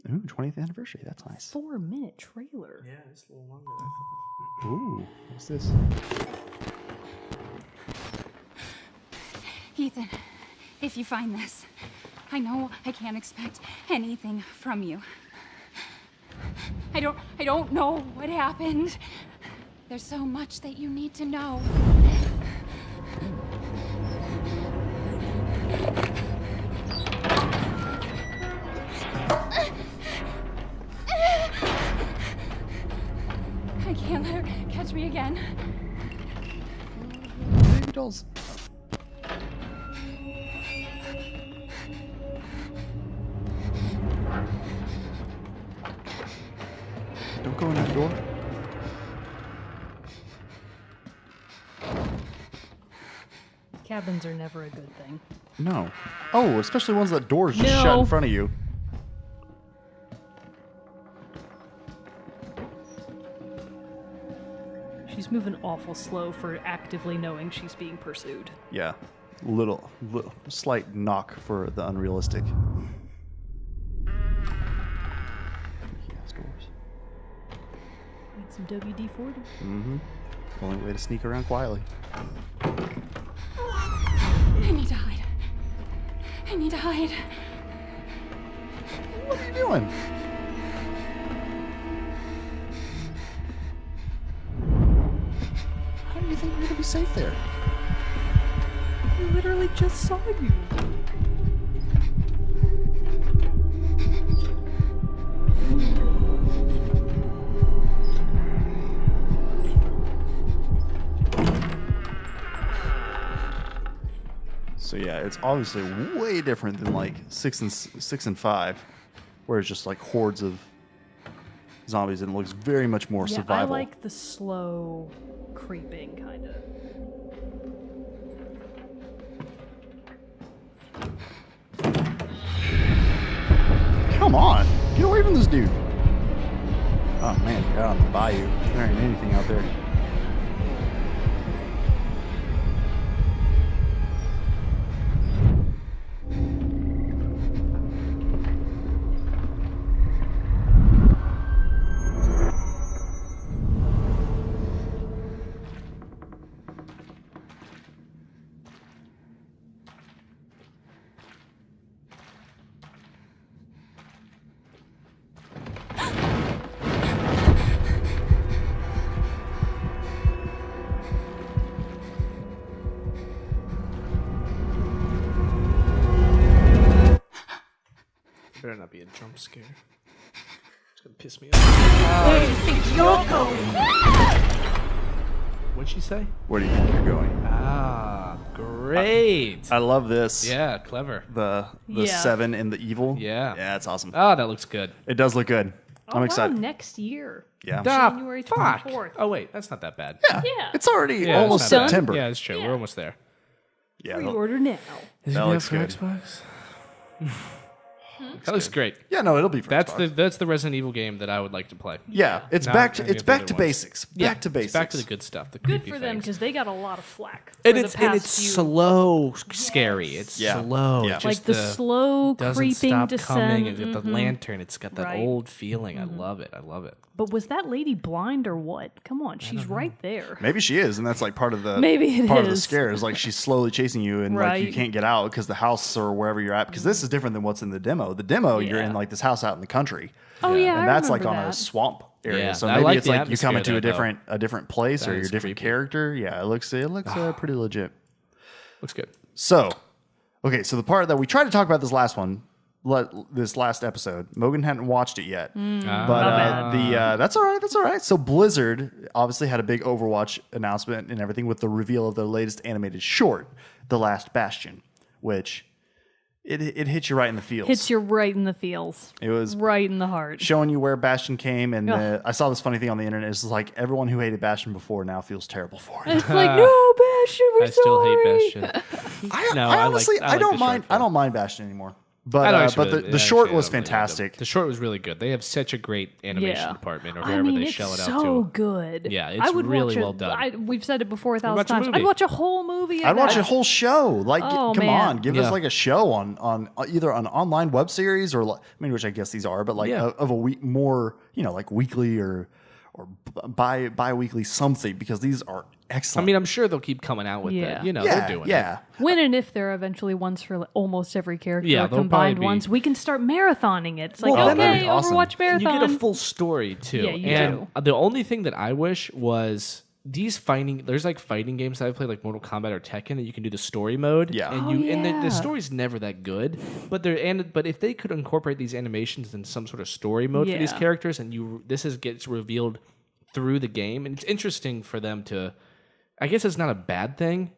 Ooh, 20th anniversary. That's nice. 4-minute trailer. Yeah, it's a little longer than I thought. Ooh, what's this? Ethan, if you find this, I know I can't expect anything from you. I don't know what happened. There's so much that you need to know. I can't let her catch me again. Baby dolls. Don't go in that door. Cabins are never a good thing. No. Oh, especially ones that doors just shut No. in front of you. She's moving awful slow for actively knowing she's being pursued. Yeah. Little slight knock for the unrealistic. Yes, doors. Need some WD-40. Mm-hmm. Only way to sneak around quietly. I need to hide. I need to hide. What are you doing? How do you think you're gonna be safe there? I literally just saw you. So yeah, it's obviously way different than like 6 and 5, where it's just like hordes of zombies and it looks very much more Yeah, survival. I like the slow creeping kind of. Come on, get away from this dude. Oh man, you're out on the bayou. There ain't anything out there. Better not be a jump scare. It's gonna piss me off. What'd she say? Where do you think you're going? Ah, great. I love this. Yeah, clever. The Yeah. 7 and the evil. Yeah. Yeah, it's awesome. Ah, that looks good. It does look good. I'm excited. Next year. Yeah. January Fuck. 24th. Oh wait, that's not that bad. Yeah. Yeah. It's already Yeah, almost it's not bad. September. Yeah, it's true. Yeah. We're almost there. Yeah. Pre-order now. Is That it looks for good. Xbox? That looks great. Yeah, no, it'll be for Xbox. That's the Resident Evil game that I would like to play. Yeah, it's Not back to any it's of the back other to ones. basics. Back to It's basics. back to the good stuff. The Good creepy for them things. because they got a lot of flack. And for it's the past it's few. slow, scary. It's Yeah. slow. Yeah. It's Like just the slow doesn't creeping stop descent. coming. It's got the lantern. It's got that Right. old feeling. I love it. I love it. But was that lady blind or what? Come on, she's right there. Maybe she is, and that's like part of the Maybe it part of the is. scare is like she's slowly chasing you, and like you Right. can't get out because the house or wherever you're at. Because this is different than what's in the demo. The demo, you're Yeah. in like this house out in the country, Oh yeah, and that's I like on remember a that. swamp area. Yeah, So I maybe like it's the like you come into atmosphere a different place That or your is different creepy. character. Yeah, it looks pretty legit. Looks good. So, okay, so the part that we tried to talk about this last episode, Mogan hadn't watched it yet, but that's all right. That's all right. So Blizzard obviously had a big Overwatch announcement and everything with the reveal of the latest animated short, The Last Bastion, which it hits you right in the feels. Hits you right in the feels. It was right in the heart. showing you where Bastion came, and Ugh. I saw this funny thing on the internet. It's like everyone who hated Bastion before now feels terrible for it. It's like no, Bastion, we're I still sorry. hate Bastion. I No, I honestly, like I don't the mind. short I don't mind Bastion anymore. But I don't actually but really- the yeah, short actually, was I don't really like fantastic. them. The short was really good. They have such a great animation Yeah. department, or I whoever mean, they it's shell it out so to. good. Yeah, it's I would really watch well done. We've said it before 1,000 watch a times. movie. I'd watch a whole movie. Of I'd watch that. a whole show. Like, Oh, come man. on, give Yeah. us like a show on either an online web series or I mean, which I guess these are, but like Yeah. of a week more, like weekly or bi-weekly something, because these are I excellent. mean, I'm sure they'll keep coming out with Yeah. it. You know, yeah, they're doing yeah. When and if there are eventually ones for like, almost every character, Yeah, or there'll combined probably be- ones, we can start marathoning it. It's like, Well, that'd okay, be awesome. Overwatch it. marathon. You get a full story too. Yeah, you and do. the only thing that I wish was these there's like fighting games that I've played, like Mortal Kombat or Tekken, that you can do the story mode. Yeah. And Oh, and yeah. the story's never that good. But but if they could incorporate these animations in some sort of story mode for these Yeah. characters, and gets revealed through the game, and it's interesting for them to, I guess it's not a bad thing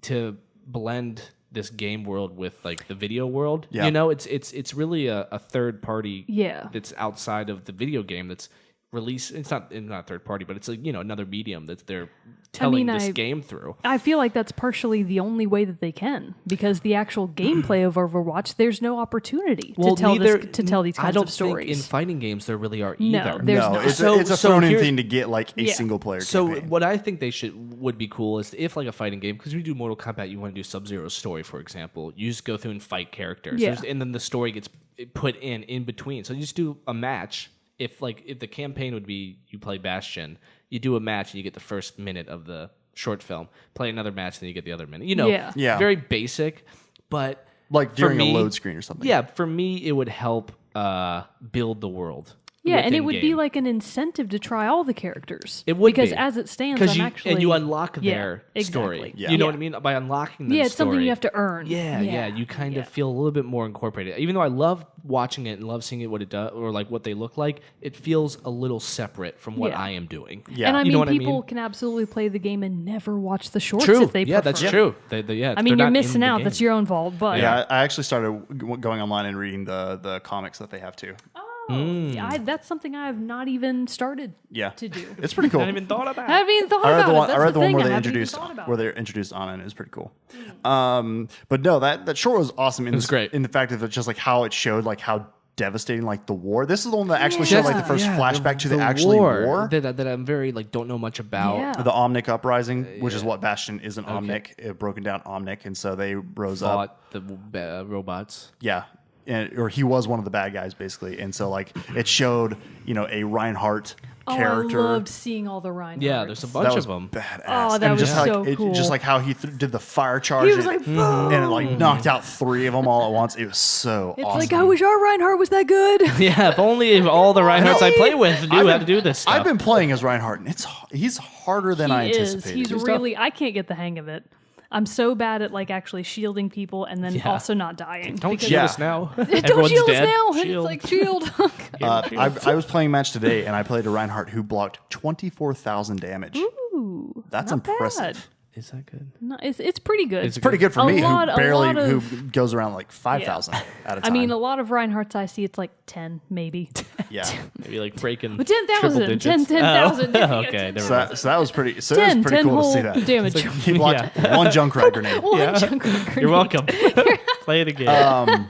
to blend this game world with like the video world. Yeah. You know, it's really a third party Yeah. that's outside of the video game that's released. It's not third party, but it's another medium that they're telling this game through. I feel like that's partially the only way that they can, because the actual gameplay of Overwatch, there's no opportunity to tell these kinds I don't of stories. think in fighting games there really are No, either. there's No, not. it's So- a so thrown-in here's- thing to get like a Yeah. single player So campaign. what I think would be cool is if like a fighting game, because we do Mortal Kombat, you want to do Sub-Zero's story, for example. You just go through and fight characters, Yeah. and then the story gets put in between. So you just do a match. If the campaign would be you play Bastion, you do a match and you get the first minute of the short film. Play another match, then you get the other minute. Yeah. Very basic, but like for during me- a load screen or something. Yeah, for me, it would help build the world. Yeah, and it within would be game. like an incentive to try all the characters. It would because be. as it stands, because I'm you unlock Yeah, their exactly. story. Yeah. You know Yeah. what I mean? By unlocking their Yeah, it's something story, you have to earn. Yeah, you kind of feel a little bit more incorporated. Even though I love watching it and love seeing it what it does or like what they look like, it feels a little separate from what Yeah. I am doing. Yeah. And I You mean, know what I people mean? can absolutely play the game and never watch the shorts True. if they Yeah, prefer. that's true. I they're mean, not you're in missing the out. game. That's your own fault. But Yeah, I actually started going online and reading the comics that they have too. that's something I have not even started Yeah, to do. it's pretty cool. I haven't even thought about I haven't even thought I read about the one. it. That's I read the one thing, where I they haven't even introduced thought about where it. they're introduced Anna, and it was pretty cool. But no, that short was awesome. It was great. in the fact of just like how it showed like how devastating like the war. This is the one that actually showed like the first flashback to the actually war. that I'm very like don't know much about. Yeah. The Omnic uprising, which is what Bastion is an Omnic, broken down Omnic, and so they rose up. Fought the robots. Yeah. Or he was one of the bad guys basically, and so like it showed a Reinhardt character. Oh, I loved seeing all the Reinhardt. Yeah, there's a that bunch was of them. badass. Oh, that and was just like, so cool. Just like how he did the fire charge. He was like, boom. and it like knocked out 3 of them all at once. It was so It's awesome. like, I wish our Reinhardt was that good. Yeah, if only all the Reinhardts I play with knew how to do this stuff. I've been playing as Reinhardt, and he's harder than I He is. anticipated. He's really, I can't get the hang of it. I'm so bad at like actually shielding people and then Yeah. also not dying. Don't because- shield us now. Don't Everyone's shield dead. us now. Shield. It's like shield. I was playing a match today, and I played a Reinhardt who blocked 24,000 damage. Ooh, That's not impressive. bad. Is that good? No, it's pretty good. It's Pretty good for A me, lot- who a barely lot of- who goes around like 5,000 at a time. I mean, a lot of Reinhardts I see, it's like 10, maybe. Yeah. Maybe like breaking 10,000, 10,000. 10,000. Okay, never So mind. that was pretty. So it was pretty cool to see that. damage. He blocked one Junkrat grenade. One Junkrat grenade. You're welcome. Play it again.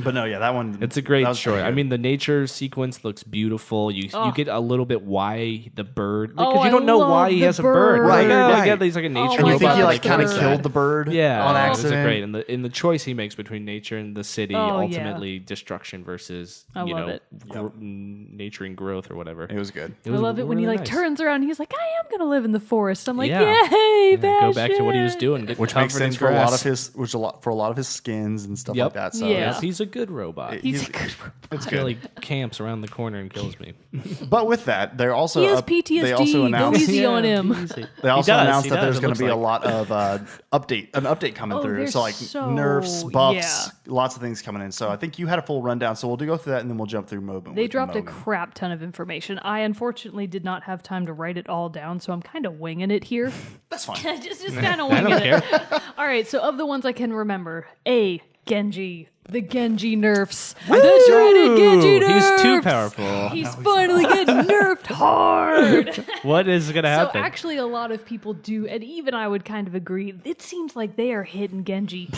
But no, yeah, that one. It's a that great was short. pretty I good. mean, the nature sequence looks beautiful. You get a little bit why the bird, because Oh, you don't I know love why he the has a bird. bird. Right, Like, right. yeah, he's like a nature and you my think he God, like kind of the killed bird. the bird? Yeah, on it accident. was great. And in the choice he makes between nature and the city, Oh, yeah. ultimately destruction versus I love it. nature and growth or whatever. It was good. I love it when he really like nice. turns around and he's like, I am going to live in the forest. I'm like, Yeah. yay, Go back to what he was Bastion. doing, get Which covered makes sense in for a lot grass. of his skins and stuff Yep. like that. So Yeah. He's a good robot. He's a good it's Until good. he camps around the corner and kills me. But with that, they're also He has they PTSD. also Go announced easy on him. they also announced He that does, there's it going to be looks a lot of update coming Oh, through. there's So like so- nerfs, buffs, yeah. lots of things coming in. So I think you had a full rundown. So we'll go through that and then we'll jump through Mogan. They with dropped a Mogan. crap ton of information. I unfortunately did not have time to write it all down, so I'm kind of winging it here. That's fine. just kind of I winging don't it. All right, so of the ones I can remember, Genji. The Genji nerfs. The dreaded Genji nerfs. He's too powerful. He's finally getting nerfed hard. What is going to So happen? actually, a lot of people do, and even I would kind of agree. It seems like they are hitting Genji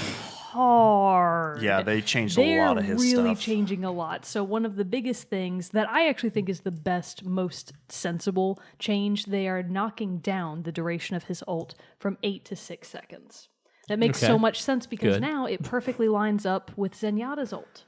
hard. Yeah, they changed They're a lot of his really stuff. changing a lot. So one of the biggest things that I actually think is the best, most sensible change, they are knocking down the duration of his ult from 8 to 6 seconds. That makes Okay. so much sense because Good. now it perfectly lines up with Zenyatta's ult.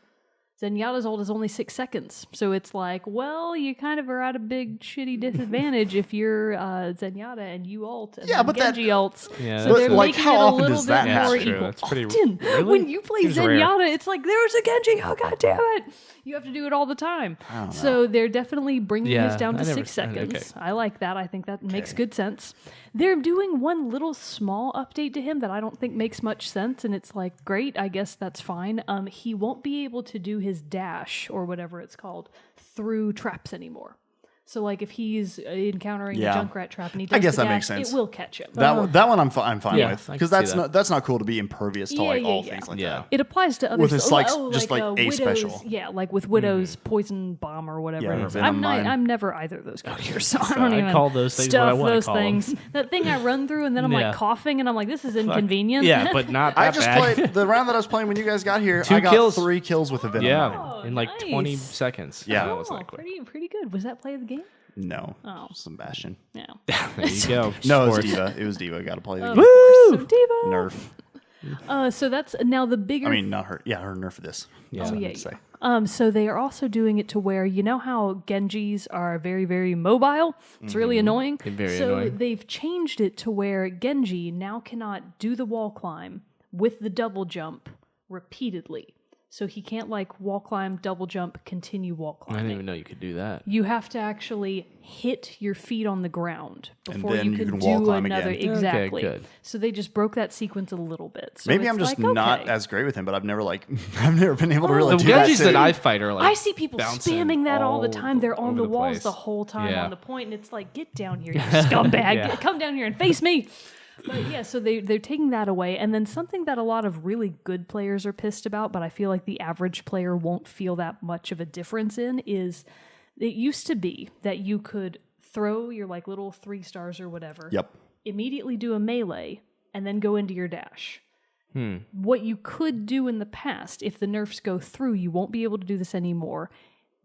Zenyatta's ult is only 6 seconds. So it's like, well, you kind of are at a big shitty disadvantage if you're Zenyatta and you ult and Yeah, then but that- Genji ults. Yeah, so that's they're true. Like, making how it a often little does bit that more happen? That's true. equal. That's pretty- Often. really? When you play Seems rare. Zenyatta, it's like, there's a Genji. Oh, god damn it. You have to do it all the time. So they're definitely bringing Yeah, his down to I never- 6 seconds. okay. I like that. I think that makes good sense. They're doing one little small update to him that I don't think makes much sense, and it's like, great, I guess that's fine. He won't be able to do his dash, or whatever it's called, through traps anymore. So, like, if he's encountering Yeah. a Junkrat trap and he does I guess the that dash, makes sense. it will catch him. That one I'm fine Yeah, with I because can see that's not cool to be impervious to Yeah, like yeah, all yeah. things like Yeah. that. It applies to other With his, like, stuff. just like a Widow's, special. Yeah, like with Widow's poison bomb or whatever. Yeah, it is. or Venom Mine. I'm never either of those characters, so I don't I even call those things what I stuff wanna those call 'em. things. That thing I run through and then I'm Yeah. like coughing and I'm like, this is inconvenient. Yeah, but not that I just bad. played the round that I was playing when you guys got here. 2 I got kills. 3 kills with a Venom. Yeah, Mine. in like nice. 20 seconds. Yeah. That was Oh, not quick. pretty good. Was that play of the game? No. Oh. Sebastian. No. There you go. No, it was Sports. Diva. It was Diva. Got to play the Of game. course. So Diva. Nerf. So that's now the bigger. I mean, not her. Yeah, her nerf of this. That's what I yeah, meant to say. So they are also doing it to where, you know how Genjis are very, very mobile? It's really annoying. They're very so annoying. they've changed it to where Genji now cannot do the wall climb with the double jump repeatedly. So he can't like wall climb, double jump, continue wall I climbing. didn't even know you could do that. You have to actually hit your feet on the ground before then you you can can wall do climb another. again. Exactly. Okay, good. So they just broke that sequence a little bit. So Maybe it's I'm just like, not okay. as great with him, but I've never been able to really The do that. Genjis too. that I fight are like I see people bouncing spamming that all the time. They're on over the walls place. the whole time Yeah. on the point, and it's like, get down here, you scumbag! Yeah. Come down here and face me. But yeah, so they're taking that away, and then something that a lot of really good players are pissed about, but I feel like the average player won't feel that much of a difference in is it used to be that you could throw your like little 3 stars or whatever, Yep. immediately do a melee, and then go into your dash. What you could do in the past, if the nerfs go through, you won't be able to do this anymore.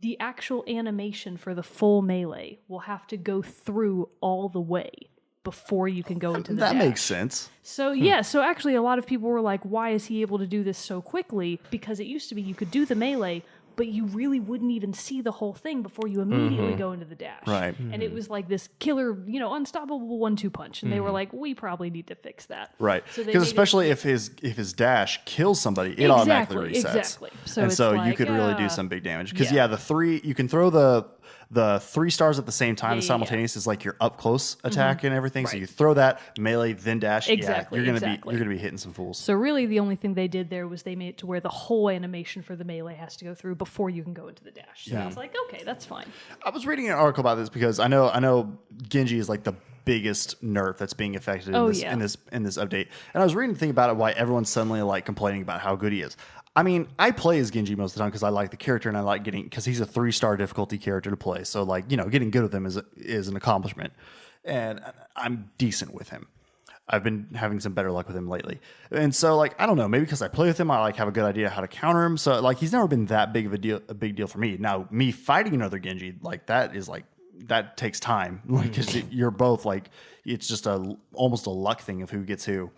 The actual animation for the full melee will have to go through all the way before you can go into the That dash. makes sense. So yeah, so actually a lot of people were like, why is he able to do this so quickly? Because it used to be you could do the melee, but you really wouldn't even see the whole thing before you immediately go into the dash. Right. And it was like this killer, unstoppable 1-2 punch. And they were like, we probably need to fix that. Right. So they Because made it- especially if his dash kills somebody, it automatically resets. Exactly. So and it's so you like, could really do some big damage. Because yeah. you can throw the 3 stars at the same time. Yeah, The yeah, simultaneous is like your up close attack and everything. So Right. you throw that melee, then dash. Exactly, Yeah, you're exactly. gonna be hitting some fools. So really the only thing they did there was they made it to where the whole animation for the melee has to go through before you can go into the dash. So it's like, okay, that's fine. I was reading an article about this because I know Genji is like the biggest nerf that's being affected Oh, in this yeah. in this update. And I was reading the thing about it why everyone's suddenly like complaining about how good he is. I mean, I play as Genji most of the time because I like the character and I like because he's a 3-star difficulty character to play. So like, getting good with him is an accomplishment, and I'm decent with him. I've been having some better luck with him lately. And so like, I don't know, maybe because I play with him, I like have a good idea how to counter him. So like, he's never been that big of a big deal for me. Now, me fighting another Genji, like that takes time. Like, 'cause you're both like, it's just almost a luck thing of who gets who.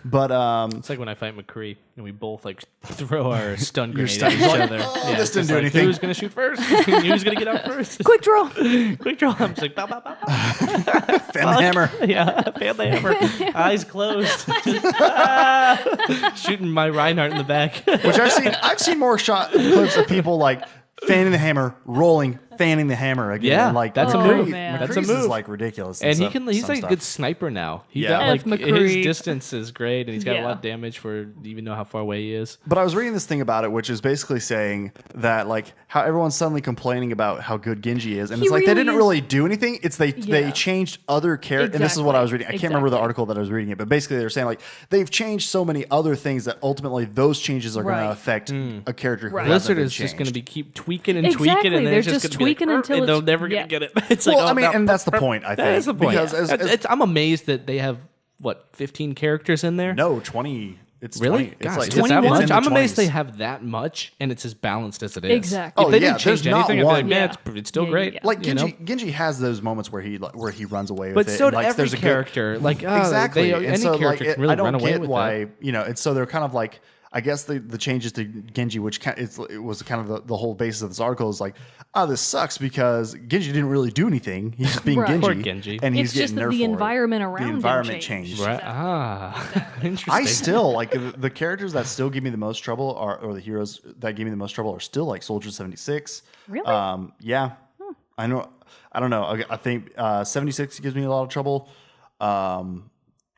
But it's like when I fight McCree and we both like throw our stun grenade stun- at each other. this didn't do like, anything. Who's gonna shoot first? Who's gonna get out first? Quick draw. Quick draw. I'm just like, bow, bow, bow, bow. fan the hammer. Yeah, fan the hammer. Eyes closed. Shooting my Reinhardt in the back. Which I've seen more clips of people like fanning the hammer, rolling, fanning the hammer again. Yeah, and like that's a Oh, move. man. That's a McCree's move. is like ridiculous. And he's he's like a good sniper now. He Yeah. got F. like McCree. his distance is great, and he's got a Yeah. lot of damage for even know how far away he is. But I was reading this thing about it, which is basically saying that like how everyone's suddenly complaining about how good Genji is, and He it's like they really didn't is. really do anything. It's they Yeah. changed other characters, and this is what I was reading. I can't remember the Exactly. article that I was reading it, but basically they were saying like they've changed so many other things that ultimately those changes are going Right. to affect a character who Right. hasn't Blizzard been is just going to changed. be keep tweaking and Exactly. tweaking, and then They're it's just just gonna be tweaking like, until and they're it's- never going yeah. to get it. It's Well, like, I mean, no, and that's the point. I think That's the point. because I'm amazed that they have what 15 characters in there. no 20. It's Really? 20. God, like it's that 21? much? in the I'm amazed 20s. they have that much, and it's as balanced as it is. Exactly. If Oh, they yeah, didn't change there's not anything, I'd be like, one. man, Yeah. it's still Yeah, great. yeah. Like you know? Genji has those moments where he runs away But with it. so and, did like, every there's a good- character. Like Exactly. any And so, character like, can really I don't run away get with why, it. and so they're kind of like, I guess the changes to Genji, which it was kind of the whole basis of this article, is like, this sucks because Genji didn't really do anything. He's just being Right. Genji, Poor Genji. and he's It's just getting that nerfed the for it. environment around the him environment changed. changed. Right? Interesting. I still like the characters that still give me the most trouble or the heroes that give me the most trouble are still like Soldier 76. Really? Yeah. I know. I don't know. I think 76 gives me a lot of trouble.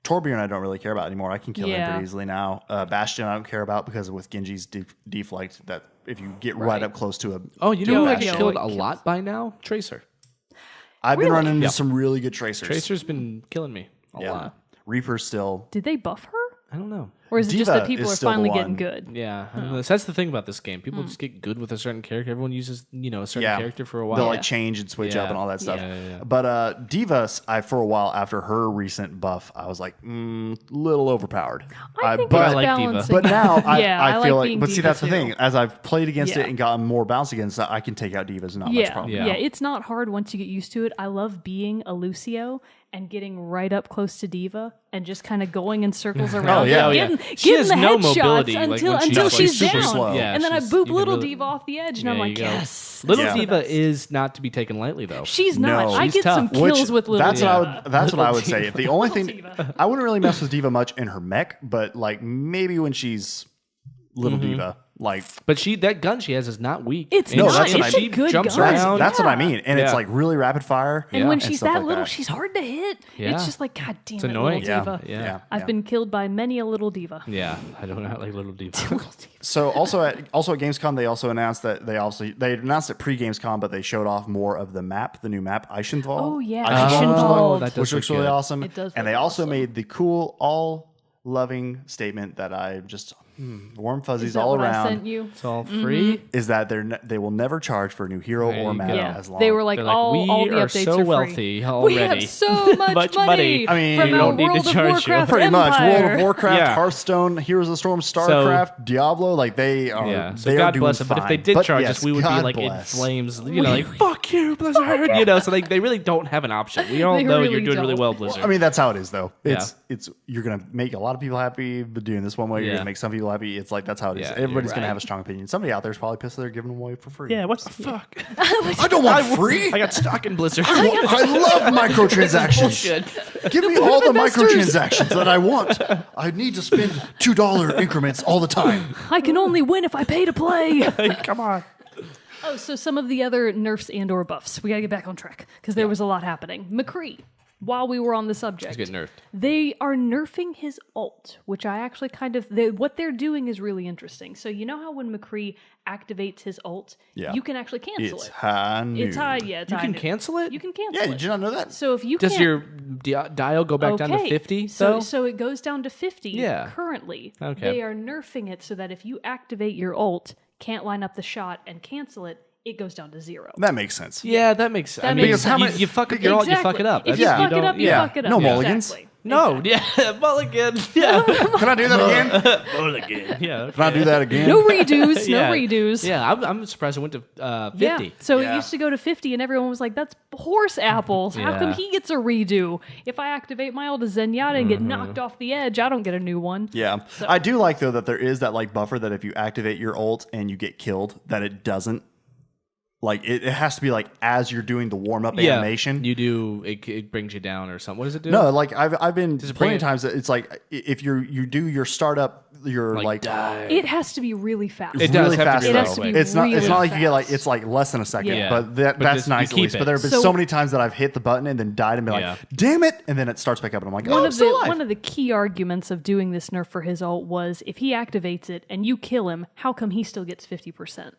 Torbjorn I don't really care about anymore. I can kill him Yeah. pretty easily now. Bastion I don't care about because with Genji's deflect that if you get right Right. up close to a Oh, you know who I Bastion. get killed a lot by now? Tracer. I've been running into Yeah. some really good tracers. Tracer's been killing me a Yeah. lot. Reaper still. Did they buff her? I don't know. Or is it just Diva that people is are still the finally one. getting good? Yeah, that's the thing about this game. People just get good with a certain character. Everyone uses a certain Yeah. character for a while. They'll like change and switch up Yeah. and all that stuff. Yeah. But Diva, for a while after her recent buff, I was like, little overpowered. I think but it's I like Diva. balancing. But now Yeah, I I feel like like, being but see, Diva that's the too. thing. As I've played against Yeah. it and gotten more bounce against it, I can take out Divas, not much Yeah, problem. yeah, Yeah. it's not hard once you get used to it. I love being a Lucio and getting right up close to Diva and just kind of going in circles around. yeah, her, yeah. getting, She getting has the no headshots mobility, like, until when she's until like she's super down. slow. Yeah, and then I she's- boop you can little really- Diva off the edge, and There I'm you like, go. yes. Little Yeah. Diva is not to be taken lightly, though. She's not. No. I She's get some tough. kills with little that's Diva. what I would. That's what I would say. Diva. If the only thing Diva. I wouldn't really mess with Diva much in her mech, but like maybe when she's little Diva, like But that gun she has is not weak. It's And not. she- It's and a she good jumps gun. that's, around. that's what I mean, and it's Yeah. like really rapid fire. And Yeah. when And she's stuff that like little, that. she's hard to hit. Yeah. It's just like, God damn It's it, annoying. little Diva. Yeah. I've been killed by many a little Diva. Yeah, I don't like Little Diva. So also at Gamescom, they also announced that they announced it pre-Gamescom, but they showed off more of the map, the new map, Eichenthal. Oh, yeah, Eichenthal. That does which look looks really good. awesome. It does and look they also awesome. made the cool, all-loving statement that I just warm fuzzies Is that all what I around. sent you? It's all free. Is that they will never charge for a new hero There or you map go. Yeah, as long. they were like, They're like, all "We the are updates so are free. wealthy We already. have so much, Much money. money. I mean, from you our don't need to World of charge you. Warcraft pretty much World empire. of Warcraft, Yeah. Hearthstone, Heroes of the Storm, StarCraft, Diablo. Like they are. Yeah, so they God are bless doing them. But if they fine. did But charge yes, us, we would be God like bless. in flames. Like fuck you, Blizzard. So like they really don't have an option. We all They know really you're doing really don't. well, Blizzard. I mean, that's how it is, though. Yeah. It's you're gonna make a lot of people happy, but doing this one way, you're Yeah. gonna make some people happy. It's like that's how it is. Yeah, you're Everybody's gonna right. have a strong opinion. Somebody out there is probably pissed that they're giving them away for free. yeah, what the fuck? I don't want free. I got stock in Blizzard. I love microtransactions. Bullshit. Give me all the microtransactions that I want. I need to spend $2 increments all the time. I can only win if I pay to play. Come on. Oh, so some of the other nerfs and or buffs. We gotta get back on track because there was a lot happening. McCree. while we were on the subject. He's getting nerfed. They are nerfing his ult, which I actually what they're doing is really interesting. So you know how when McCree activates his ult, you can actually cancel It's it. high noon. It's high, yeah. It's You high can noon. cancel it? You can cancel Yeah, it. did you not know that? So if you Does can't, your dial go back down to 50, though? So it goes down to 50 Yeah. currently. Okay. They are nerfing it so that if you activate your ult, can't line up the shot, and cancel it, it goes down to 0. That makes sense. Yeah, that makes sense. I mean, makes sense. you fuck up your ult, you fuck it up. If you That's- fuck it up, you yeah. fuck it up. No mulligans. Exactly. No, yeah, mulligan. Yeah. Can I do that again? Mulligan. Yeah. Can I do that again? No redos. Yeah. No redos. Yeah, I'm surprised it went to 50. Yeah. So Yeah. it used to go to 50, and everyone was like, that's horse apples. How come Yeah. he gets a redo? If I activate my ult as Zenyatta and get knocked off the edge, I don't get a new one. Yeah. I do like, though, that there is that like buffer that if you activate your ult and you get killed, that it doesn't. Like, it has to be like as you're doing the warm-up animation. You do, it brings you down or something. What does it do? No, like I've been it plenty bring of it- times that it's like if you do your startup, your like die. It has to be really fast. It does really have to fast. be It though. has to be It's not really like you get like fast. it's like less than a second. Yeah. But But that's just- you nice at keep least. it. But there have been So- so many times that I've hit the button and then died and been Yeah. like, damn it, and then it starts back up and I'm like, oh, One I'm of still the alive. one of the key arguments of doing this nerf for his ult was if he activates it and you kill him, how come he still gets 50%?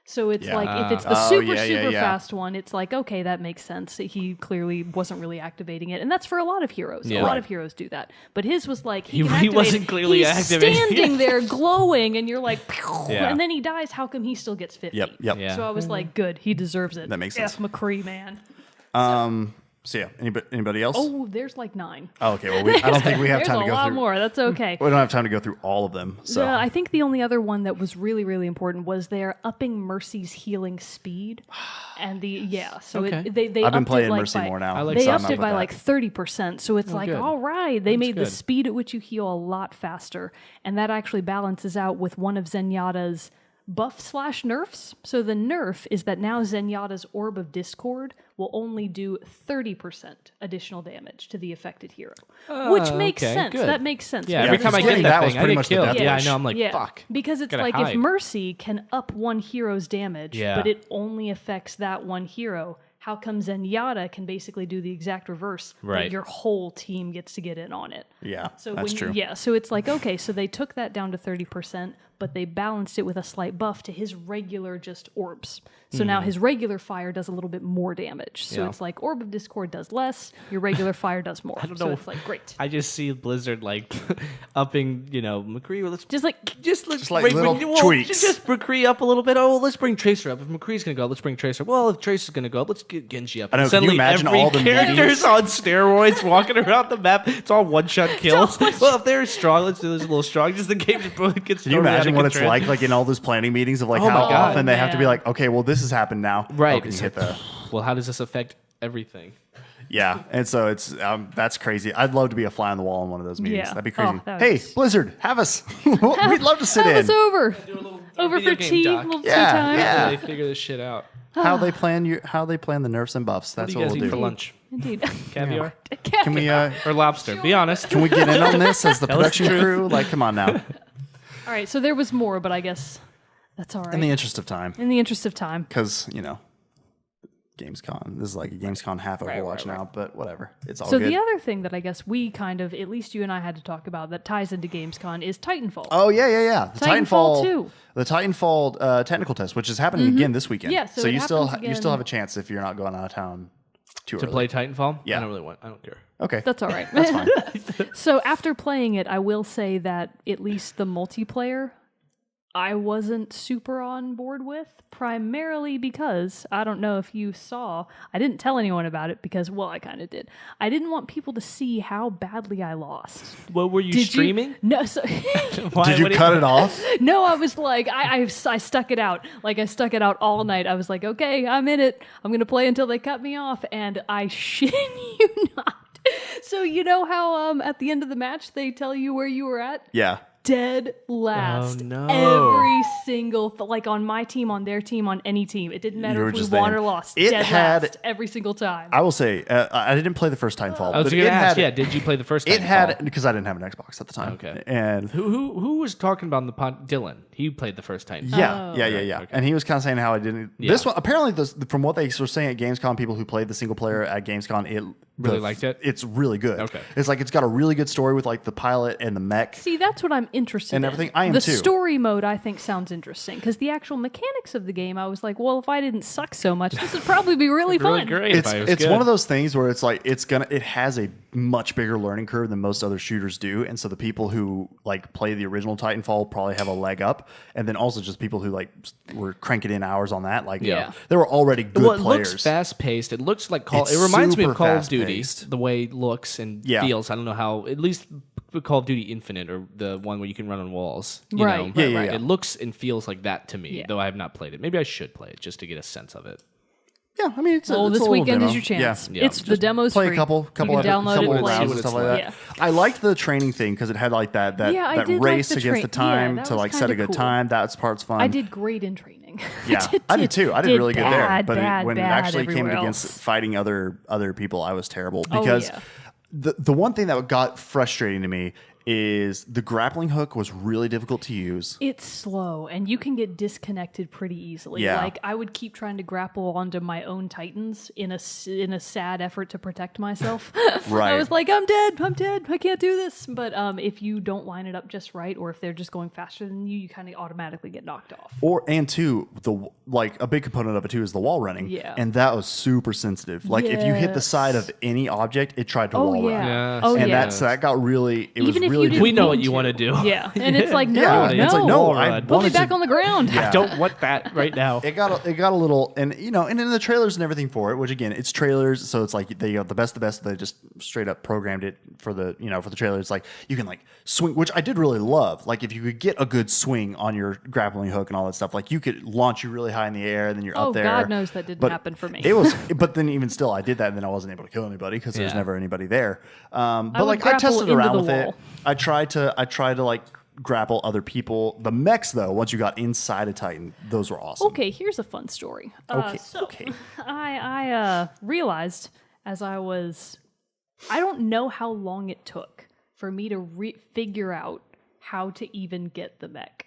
So it's Yeah. like if it's the Oh, super yeah. fast one, it's like okay, that makes sense. He clearly wasn't really activating it, and that's for a lot of heroes. Yeah. A lot Right. of heroes do that, but his was like He can activate wasn't it. clearly He's activating it. standing there glowing, and you're like, "Pew," Yeah. and then he dies. How come he still gets 50? Yep. Yeah. So I was like, good, he deserves it. That makes sense. F McCree, man. So yeah, anybody else? Oh, there's like 9. Oh, okay. Well, I don't think we have There's time a to go lot through. more. That's okay. We don't have time to go through all of them. So Yeah, I think the only other one that was really, really important was they're upping Mercy's healing speed, and so Okay. they I've been upped playing it like Mercy by, more now. I like They So upped it by like 30%, so it's like good. all right. They made the good. speed at which you heal a lot faster, and that actually balances out with one of Zenyatta's buff/nerfs. So the nerf is that now Zenyatta's Orb of Discord will only do 30% additional damage to the affected hero, which makes okay, sense. good. That makes sense. Yeah, Yeah, every because time I getting get that that was thing, I pretty get much the killed. death Yeah, I wish. know. I'm like, fuck. Because it's Gotta like hide. if Mercy can up one hero's damage, Yeah. but it only affects that one hero, how come Zenyatta can basically do the exact reverse? but Right. your whole team gets to get in on it. yeah, So that's when true. so it's like, okay, so they took that down to 30%, but they balanced it with a slight buff to his regular just orbs. So now his regular fire does a little bit more damage. So Yeah. it's like Orb of Discord does less, your regular fire does more. don't So know. it's like great. I just see Blizzard like upping, McCree. Let's Just like like little tweaks. Just McCree up a little bit. Oh, let's bring Tracer up. If McCree's gonna go, let's bring Tracer. Well, if Tracer's gonna go, let's get Genji up. I know, And can you suddenly imagine every all the characters meetings? on steroids walking around the map? It's all one-shot kills. Well, if they're strong, let's do this a little strong. Just the game gets. Can you imagine what it's like in all those planning meetings of like Oh how my God. often they have to be man. like, okay, well, this has happened now. Right. Oh, can you hit the Well, how does this affect everything? Yeah, and so it's that's crazy. I'd love to be a fly on the wall in one of those meetings. Yeah. That'd be crazy. Oh, that would Hey, be- Blizzard, have us. We'd love to sit have in. us over. Over video for game tea, doc. little tea Yeah, time. yeah. They figure this shit out. How they plan the nerfs and buffs. What That's do you what guys we'll eat for do. lunch? Indeed. Caviar Can we or lobster? Be honest. can we get in on this as the Tell us the production truth. crew? Like, come on now. All right, so there was more, but I guess that's all right. In the interest of time, In the interest of time. because Gamescon. This is like a Gamescon half Overwatch now, but whatever. It's all So good. the other thing that I guess we kind of, at least you and I had to talk about that ties into Gamescon is Titanfall. Oh yeah. The Titanfall 2. The Titanfall technical test, which is happening again this weekend. Yeah, so it you still happens you still again. have a chance if you're not going out of town too To early. play Titanfall? Yeah. I don't care. Okay, That's all right. that's fine. So after playing it, I will say that at least the multiplayer, I wasn't super on board with, primarily because, I don't know if you saw, I didn't tell anyone about it because, well, I kind of did. I didn't want people to see how badly I lost. What were you Did streaming? No, so Why- Did you what do cut it off? no, I was like, I stuck it out. Like, I stuck it out all night. I was like, okay, I'm in it. I'm going to play until they cut me off. And I shit you not. So you know how at the end of the match, they tell you where you were at? Yeah. Dead last. Oh, no. Every single, like on my team, on their team, on any team. It didn't You matter were if we just won there. or lost. It Dead had- last every single time. I will say, I didn't play the first Titanfall. I was but going to it ask, had, did you play the first time? It had, because I didn't have an Xbox at the time. Okay. And Who was talking about in the pod? Dylan. He played the first time. yeah. Okay. And he was kind of saying how I didn't. Yeah. This one, apparently, from what they were saying at Gamescom, people who played the single player at Gamescom, Really liked it? It's really good. Okay. It's like it's got a really good story with like the pilot and the mech. See, that's what I'm interested And in. everything. I am the too. story mode, I think, sounds interesting because the actual mechanics of the game, I was like, well, if I didn't suck so much, this would probably be really Really fun. great. It's one of those things where it's like it has a much bigger learning curve than most other shooters do, and so the people who like play the original Titanfall probably have a leg up, and then also just people who like were cranking in hours on that, like Yeah. they were already good Well, it players. looks fast paced. It looks like It's it reminds me of super Call of Duty, fast-paced. the way it looks and Yeah. feels. I don't know how. At least Call of Duty Infinite, or the one where you can run on walls. Right, know? right. It looks and feels like that to me. Yeah. Though I have not played it. Maybe I should play it just to get a sense of it. Yeah, I mean, it's Well, it's this a little weekend demo. is your chance. Yeah. It's the demo's Play free. a couple you can download couple it and play rounds it. and stuff like Yeah. that. I liked the training thing because it had like that Yeah, I that did like race the against the train- yeah, time that to was like set a kinda good cool. time. That's part's fun. I did great in training. Yeah, I did too. I did really good there. bad, But bad, when it bad actually came everywhere against else. fighting other people, I was terrible Oh, because yeah. the one thing that got frustrating to me is the grappling hook was really difficult to use. It's slow, and you can get disconnected pretty easily. Yeah. Like, I would keep trying to grapple onto my own Titans in a sad effort to protect myself. Right. I was like, I'm dead, I can't do this. But if you don't line it up just right, or if they're just going faster than you, you kind of automatically get knocked off. And two, a big component of it too is the wall running. Yeah. And that was super sensitive. Like if you hit the side Yes. of any object, it tried to Oh, wall yeah. run. Yeah. Oh, And yeah. that got really Even if really you didn't We know mean what you want to do. Yeah. And it's like, no, Yeah, no. it's like, no, Wall I run. Put me wanted back to- on the ground. I don't want that right now. It got a little, and and in the trailers and everything for it, which again, it's trailers, so it's like they got the best of the best. They just straight up programmed it for the for the trailer. It's like you can like swing, which I did really love. Like if you could get a good swing on your grappling hook and all that stuff, like you could launch you really high in the air, and then you're Oh, up there. God knows that didn't happen for me. It was, but then even still, I did that, and then I wasn't able to kill anybody because there's Yeah. never anybody there. But would like I grapple tested into around the with it. wall. I tried to like grapple other people. The mechs though, once you got inside a Titan, those were awesome. Okay, here's a fun story. Okay, So okay. I realized as I don't know how long it took for me to figure out how to even get the mech.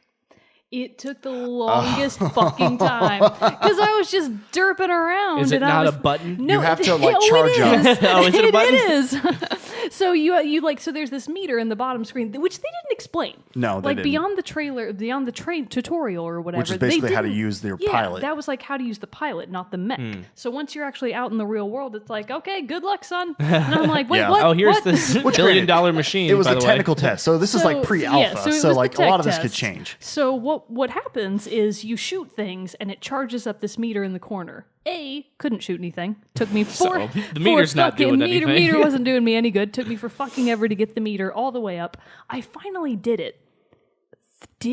It took the longest fucking time because I was just derping around. Is it and I not was, a button? No, You have to, like, oh, charge it up. is. Oh, is it a button? It is. So you like so there's this meter in the bottom screen which they didn't explain. No, they like didn't. beyond the train tutorial or whatever. Which is they basically how to didn't- use their yeah, pilot. That was like how to use the pilot, not the mech. So once you're actually out in the real world, it's like, okay, good luck, son. And I'm like, wait, Yeah. what? Oh, here's what? this Which $1 billion granted, machine. It was by a the technical way. test, so this is like pre-alpha. Yeah, so it so was like the a lot tech of this could test. change. So what happens is you shoot things and it charges up this meter in the corner. Couldn't shoot anything. Took me the meter's not doing anything. Meter wasn't doing me any good. Took me for fucking ever to get the meter all the way up. I finally did it.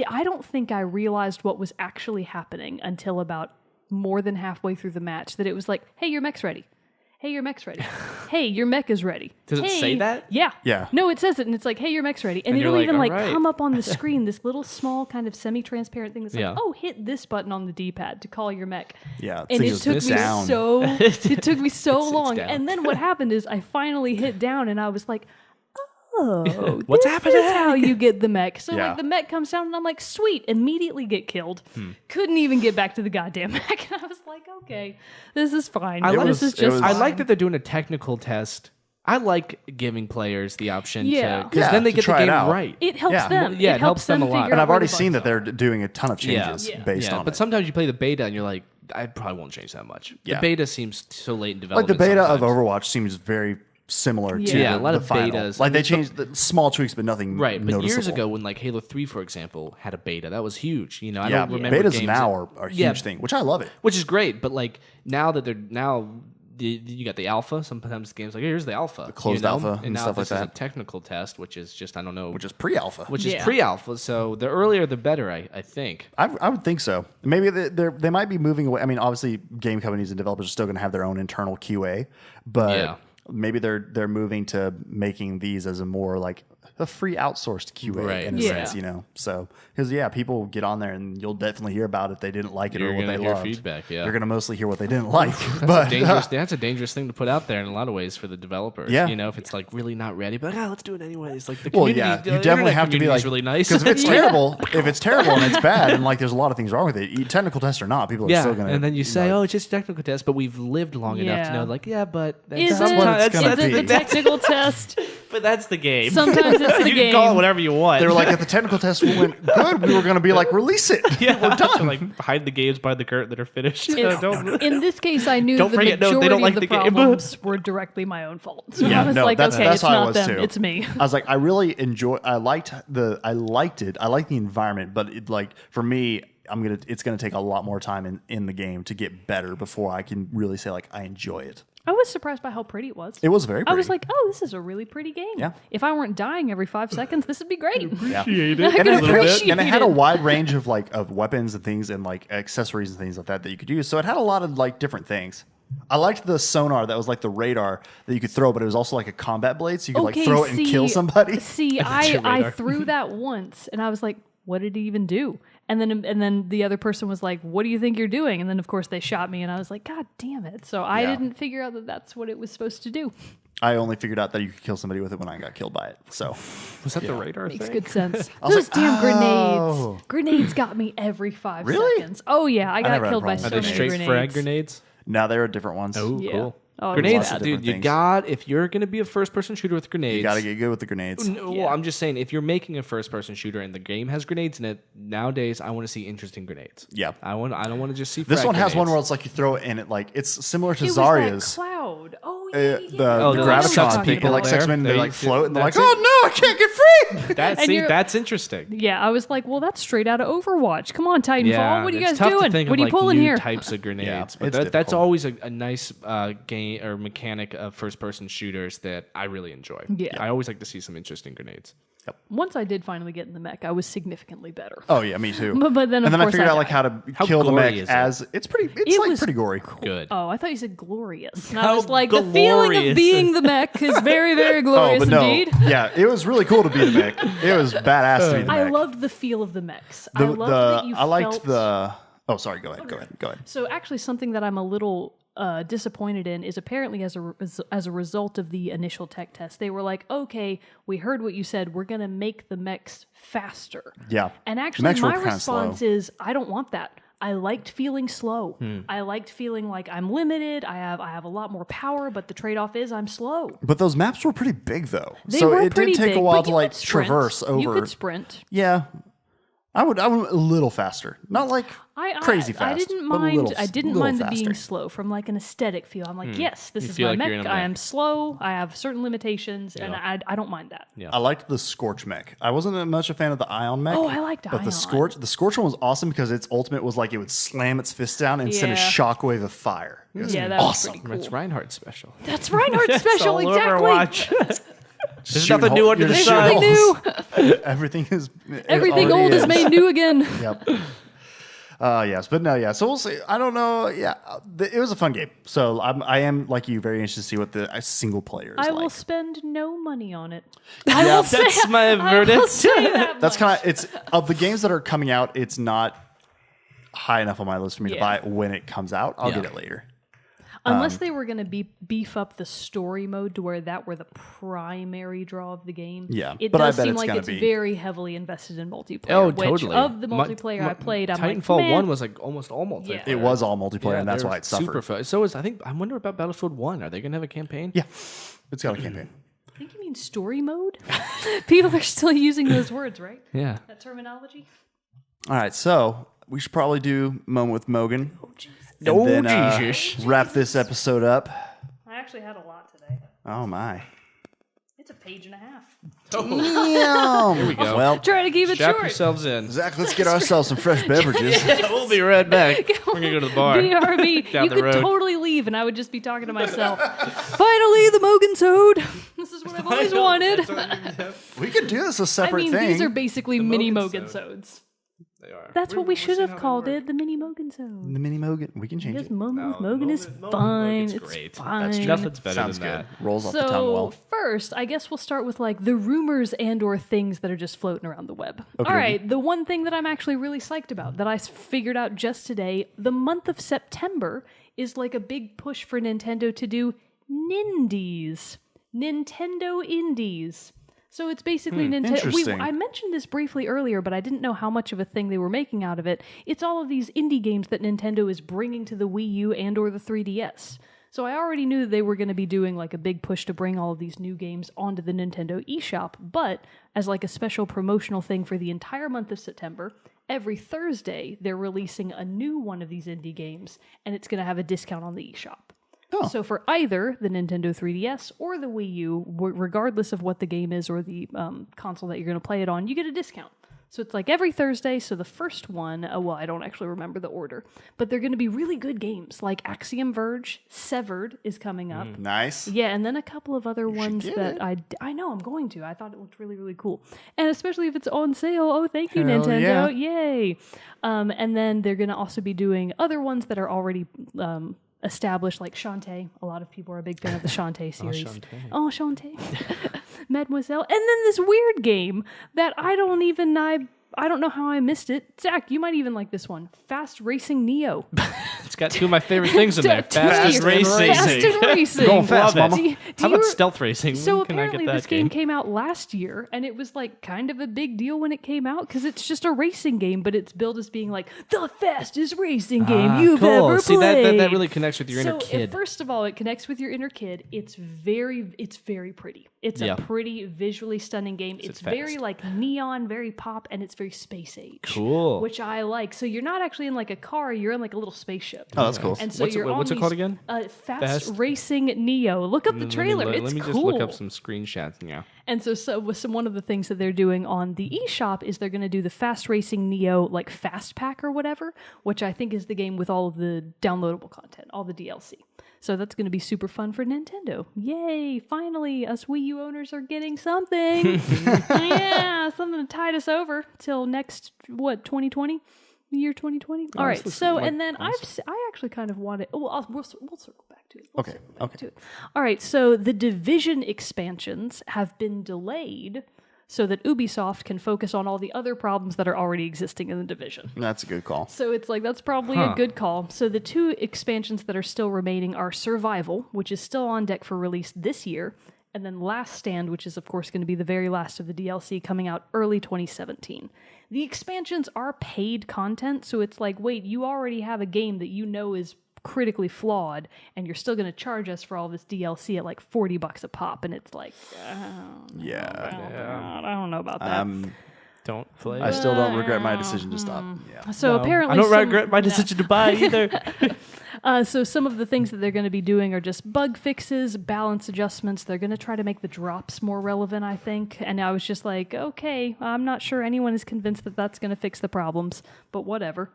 I don't think I realized what was actually happening until about more than halfway through the match. That it was like, hey, your mech's ready. Hey, your mech's ready. Hey, your mech is ready. Does it Hey. say that? Yeah. Yeah. No, it says it, and it's like, hey, your mech's ready. And And you're it'll like, even like "All right." come up on the screen, this little small kind of semi-transparent thing that's Yeah. like, oh, hit this button on the D-pad to call your mech. Yeah, And it things took just me down. it took me so It's long. down. And then what happened is I finally hit down and I was like, oh, What's this happening? is how you get the mech. So Yeah. like the mech comes down and I'm like, sweet, immediately get killed. Couldn't even get back to the goddamn mech. And I was like, okay, this is fine. I like- This is it just was- I fine. like that they're doing a technical test. I like giving players the option Yeah. to, because Yeah, then they to get the try it game out. right. It helps Yeah. them. Yeah, it helps them a lot. figure And out I've where already the seen that bugs they're doing a ton of changes Yeah. based on but it. sometimes you play the beta and you're like, I probably won't change that much. Yeah. The beta seems so late in Like development. the beta of sometimes. Overwatch seems very similar to Yeah, a lot the of final. betas. Like they I mean, changed the small tweaks, but nothing Right, but noticeable. years ago when like Halo 3, for example, had a beta, that was huge. You know, I yeah, don't remember betas games now that- are a huge Yeah, thing, which I love it. which is great. But like now that you got the alpha. Sometimes games like here's the alpha, the closed alpha and now stuff this like is a that. technical test, which is just I don't know, Which is pre-alpha. which is Yeah. pre-alpha. So the earlier the better, I think. I would think so. Maybe they might be moving away. I mean, obviously, game companies and developers are still going to have their own internal QA, but Yeah. maybe they're moving to making these as a more like a free outsourced QA Right. in a Yeah. sense, you know. So because people get on there and you'll definitely hear about if they didn't like it You're or what gonna they hear loved. feedback, yeah. You're gonna mostly hear what they didn't like. But That's a dangerous thing to put out there in a lot of ways for the developers. Yeah. You know, if it's like really not ready, but let's do it anyways. Like the well, community, yeah, the you definitely internet have to be community like is really nice. because if it's terrible and it's bad and like there's a lot of things wrong with it, technical test or not, people are yeah, still gonna. and then you say, know, oh, it's just a technical test, but we've lived long enough to Yeah. know, like, yeah, but Is That's it, what it's gonna is it be. the technical test? but that's the game. Sometimes it's the you game. can call it whatever you want. they were like, if the technical test went good, we were gonna be like, release it. yeah, we're done. Like hide the games by the curtain that are finished. In this case, I knew Don't the forget, no, majority they don't like of the the game. problems were directly my own fault. So Yeah, I was no, like, that's okay, it's how I not was them, too. it's me. I was like, I really enjoy. I liked it. I liked the environment, but like for me, it's gonna take a lot more time in the game to get better before I can really say like I enjoy it. I was surprised by how pretty it was. It was very pretty. I was like, oh, this is a really pretty game. Yeah. If I weren't dying every 5 seconds, this would be great. yeah. Appreciate I could appreciate and it had a it. wide range of of weapons and things and like accessories and things like that you could use. So it had a lot of like different things. I liked the sonar that was like the radar that you could throw, but it was also like a combat blade, so you could like throw it and kill somebody. See, your I radar. threw that once, and I was like, what did he even do? And then the other person was like, what do you think you're doing? And then, of course, they shot me, and I was like, God damn it. So I Yeah. didn't figure out that that's what it was supposed to do. I only figured out that you could kill somebody with it when I got killed by it. So Was that the radar Makes thing? good sense. was Those like, damn oh. grenades. Grenades got me every 5 Really? seconds. Oh, yeah. I never had got a killed by problem so with Are they many straight grenades. frag grenades? now there are different ones. Oh, Yeah. cool. Oh, Grenades, lots of dude. different You things. got if you're gonna be a first-person shooter with grenades. You got to get good with the grenades. No, Yeah. I'm just saying, if you're making a first-person shooter and the game has grenades in it, nowadays I want to see interesting grenades. Yeah. I don't want to just see. This frag one has one grenades. where it's like you throw it and it like it's similar to It was that Zarya's. cloud. Oh, The, yeah. the the gravitons people people like there. sex men, they They- like float and they're like, that's oh it. no, I can't get free. That, And you're- that's interesting. Yeah, I was like, well, that's straight out of Overwatch. Come on, Titanfall. Yeah, What are you it's guys tough to doing? think What of, are you like, pulling new here? types of grenades, Yeah, but it's that's difficult. always a nice game or mechanic of first-person shooters that I really enjoy. Yeah. I always like to see some interesting grenades. Once I did finally get in the mech, I was significantly better. Oh yeah, me too. But then, of and then I course, figured I out like died. how to How kill the gory mech is it? as it's pretty. It's It like was pretty gory. Good. Oh, I thought you said glorious. And I How was like, the feeling glorious. of being the mech is very, very Oh, glorious but no, indeed. yeah, it was really cool to be the mech. It was badass to be the mech. I loved the feel of the mechs. I loved that you I liked felt... the. Oh, sorry. Go ahead. Go ahead. So actually, something that I'm a little disappointed in is apparently as a result of the initial tech test, they were like, okay, we heard what you said. We're going to make the mechs faster. Yeah. And The actually, mechs were my kinda response slow. is, I don't want that. I liked feeling slow. Hmm. I liked feeling like I'm limited. I have a lot more power, but the trade-off is I'm slow. But those maps were pretty big though, They so were it pretty did take big, a while but to you like could sprint. traverse over. You could sprint. Yeah, I would a little faster, not like crazy fast. I didn't but a mind. little- I didn't little mind the being faster. slow from like an aesthetic feel. I'm like, yes, this You is feel my like you're mech. in a I mech. am slow. I have certain limitations, and I don't mind that. Yeah. I liked the Scorch mech. I wasn't much a fan of the Ion mech. Oh, I liked but Ion. the Scorch one was awesome because its ultimate was like it would slam its fist down and send a Yeah. shockwave of fire. It was Yeah, that awesome. was pretty cool. That's Reinhardt special. That's Reinhardt's special, All exactly. Overwatch. There's Shooting nothing new hole- under you're the shooting sun. Everything new. Everything is Everything already old is made new again. Yep. Yes, but no, yeah. So we'll see. I don't know. Yeah, it was a fun game. So I am like you, very interested to see what the single player is I like. will spend no money on it. That's my I will verdict. say that That's much. kind of it's of the games that are coming out. It's not high enough on my list for me to Yeah. buy it when it comes out. I'll Yeah. get it later. Unless they were going to beef up the story mode to where that were the primary draw of the game. Yeah, It but I does bet seem it's like gonna it's be- very heavily invested in multiplayer. Oh, which totally. Of the multiplayer I played, I'm like, Titanfall man, 1 was like almost all multiplayer. Yeah. It was all multiplayer, Yeah, and that's they're why it suffered. super fun. So is I wonder about Battlefield 1. Are they going to have a campaign? Yeah, it's got a campaign. I think you mean story mode? People are still using those words, right? Yeah. That terminology? All right, so we should probably do Moment with Mogan. And Oh, then, Jesus. wrap this episode up. I actually had a lot today. Oh my. It's a page and a half. Damn. Here we go. Well, Try to keep it Strap short. yourselves in. Zach, let's get ourselves some fresh beverages. We'll be right back. We're going to go to the bar. BRB. Down You the could road. totally leave, and I would just be talking to myself. Finally, the Mogan Toad. This is what I've always wanted. We could do this a I separate mean, thing. these are basically mini Mogan Mogan Sodes. They are. That's what we We'll should see have how they called work. it, the mini Mogan zone. The mini Mogan. We can change Because it. Mogan with No, Mogan is Mogan fine. is It's great. fine. Nothing's better Sounds than good. that. Rolls off the tongue well. First, I guess we'll start with like the rumors and or things that are just floating around the web. Okay. All right, the one thing that I'm actually really psyched about that I figured out just today, the month of September is like a big push for Nintendo to do Nindies. Nintendo Indies. So it's basically Nintendo. Interesting. I mentioned this briefly earlier, but I didn't know how much of a thing they were making out of it. It's all of these indie games that Nintendo is bringing to the Wii U and or the 3DS. So I already knew that they were going to be doing like a big push to bring all of these new games onto the Nintendo eShop, but as like a special promotional thing for the entire month of September, every Thursday they're releasing a new one of these indie games, and it's going to have a discount on the eShop. Oh. So for either the Nintendo 3DS or the Wii U, regardless of what the game is or the console that you're going to play it on, you get a discount. So it's like every Thursday. So the first one, well, I don't actually remember the order, but they're going to be really good games like Axiom Verge, Severed is coming up. Nice. Yeah, and then a couple of other ones get that I know I'm going to. I thought it looked really, really cool. And especially if it's on sale. Oh, thank you, Hell Nintendo. yeah. Yay. And then they're going to also be doing other ones that are already established, like Shantae. A lot of people are a big fan of the Shantae series. Oh, Shantae. Mademoiselle. And then this weird game that I don't know how I missed it. Zach, you might even like this one. Fast Racing Neo. It's got two of my favorite things in there. Fast and racing. Fast and racing. Going fast, Love it. mama. How about stealth racing? So When can I get apparently that this game came out last year, and it was like kind of a big deal when it came out because it's just a racing game, but it's billed as being like the fastest racing game you've cool. ever See, played. that really connects with your inner So kid. first of all, it connects with your inner kid. It's very pretty. It's a pretty visually stunning game. It's very fast? like neon, very pop, and it's very space age. Cool. Which I like. So you're not actually in like a car, you're in like a little spaceship. Oh, that's cool. And so What's it- you're on what's it these, called again? Fast Racing Neo. Look up the trailer. Let It's me cool. just look up some screenshots. Yeah. And so with one of the things that they're doing on the eShop is they're going to do the Fast Racing Neo like Fast Pack or whatever, which I think is the game with all of the downloadable content, all the DLC. So that's going to be super fun for Nintendo. Yay! Finally, us Wii U owners are getting something. Yeah, something to tide us over till next 2020. The year 2020. All right. So, and then I actually kind of wanted. Oh, we'll circle back to it. We'll circle back to it. All right. So the Division expansions have been delayed so that Ubisoft can focus on all the other problems that are already existing in the Division. That's a good call. So it's like, that's probably a good call. So the two expansions that are still remaining are Survival, which is still on deck for release this year, and then Last Stand, which is, of course, going to be the very last of the DLC coming out early 2017. The expansions are paid content, so it's like, wait, you already have a game that you know is critically flawed, and you're still going to charge us for all this DLC at like $40 a pop, and it's like, I don't know about that. Don't play. I still don't regret my decision to stop. Yeah. So apparently, I don't regret my decision to buy either. So some of the things that they're going to be doing are just bug fixes, balance adjustments. They're going to try to make the drops more relevant, I think. And I was just like, okay, I'm not sure anyone is convinced that that's going to fix the problems, but whatever.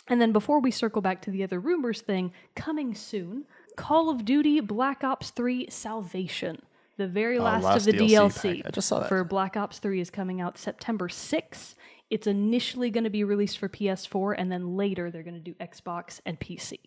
And then before we circle back to the other rumors thing, coming soon, Call of Duty Black Ops 3 Salvation. The very last of the DLC pack. I just saw that. for Black Ops 3 is coming out September 6th. It's initially going to be released for PS4, and then later they're going to do Xbox and PC.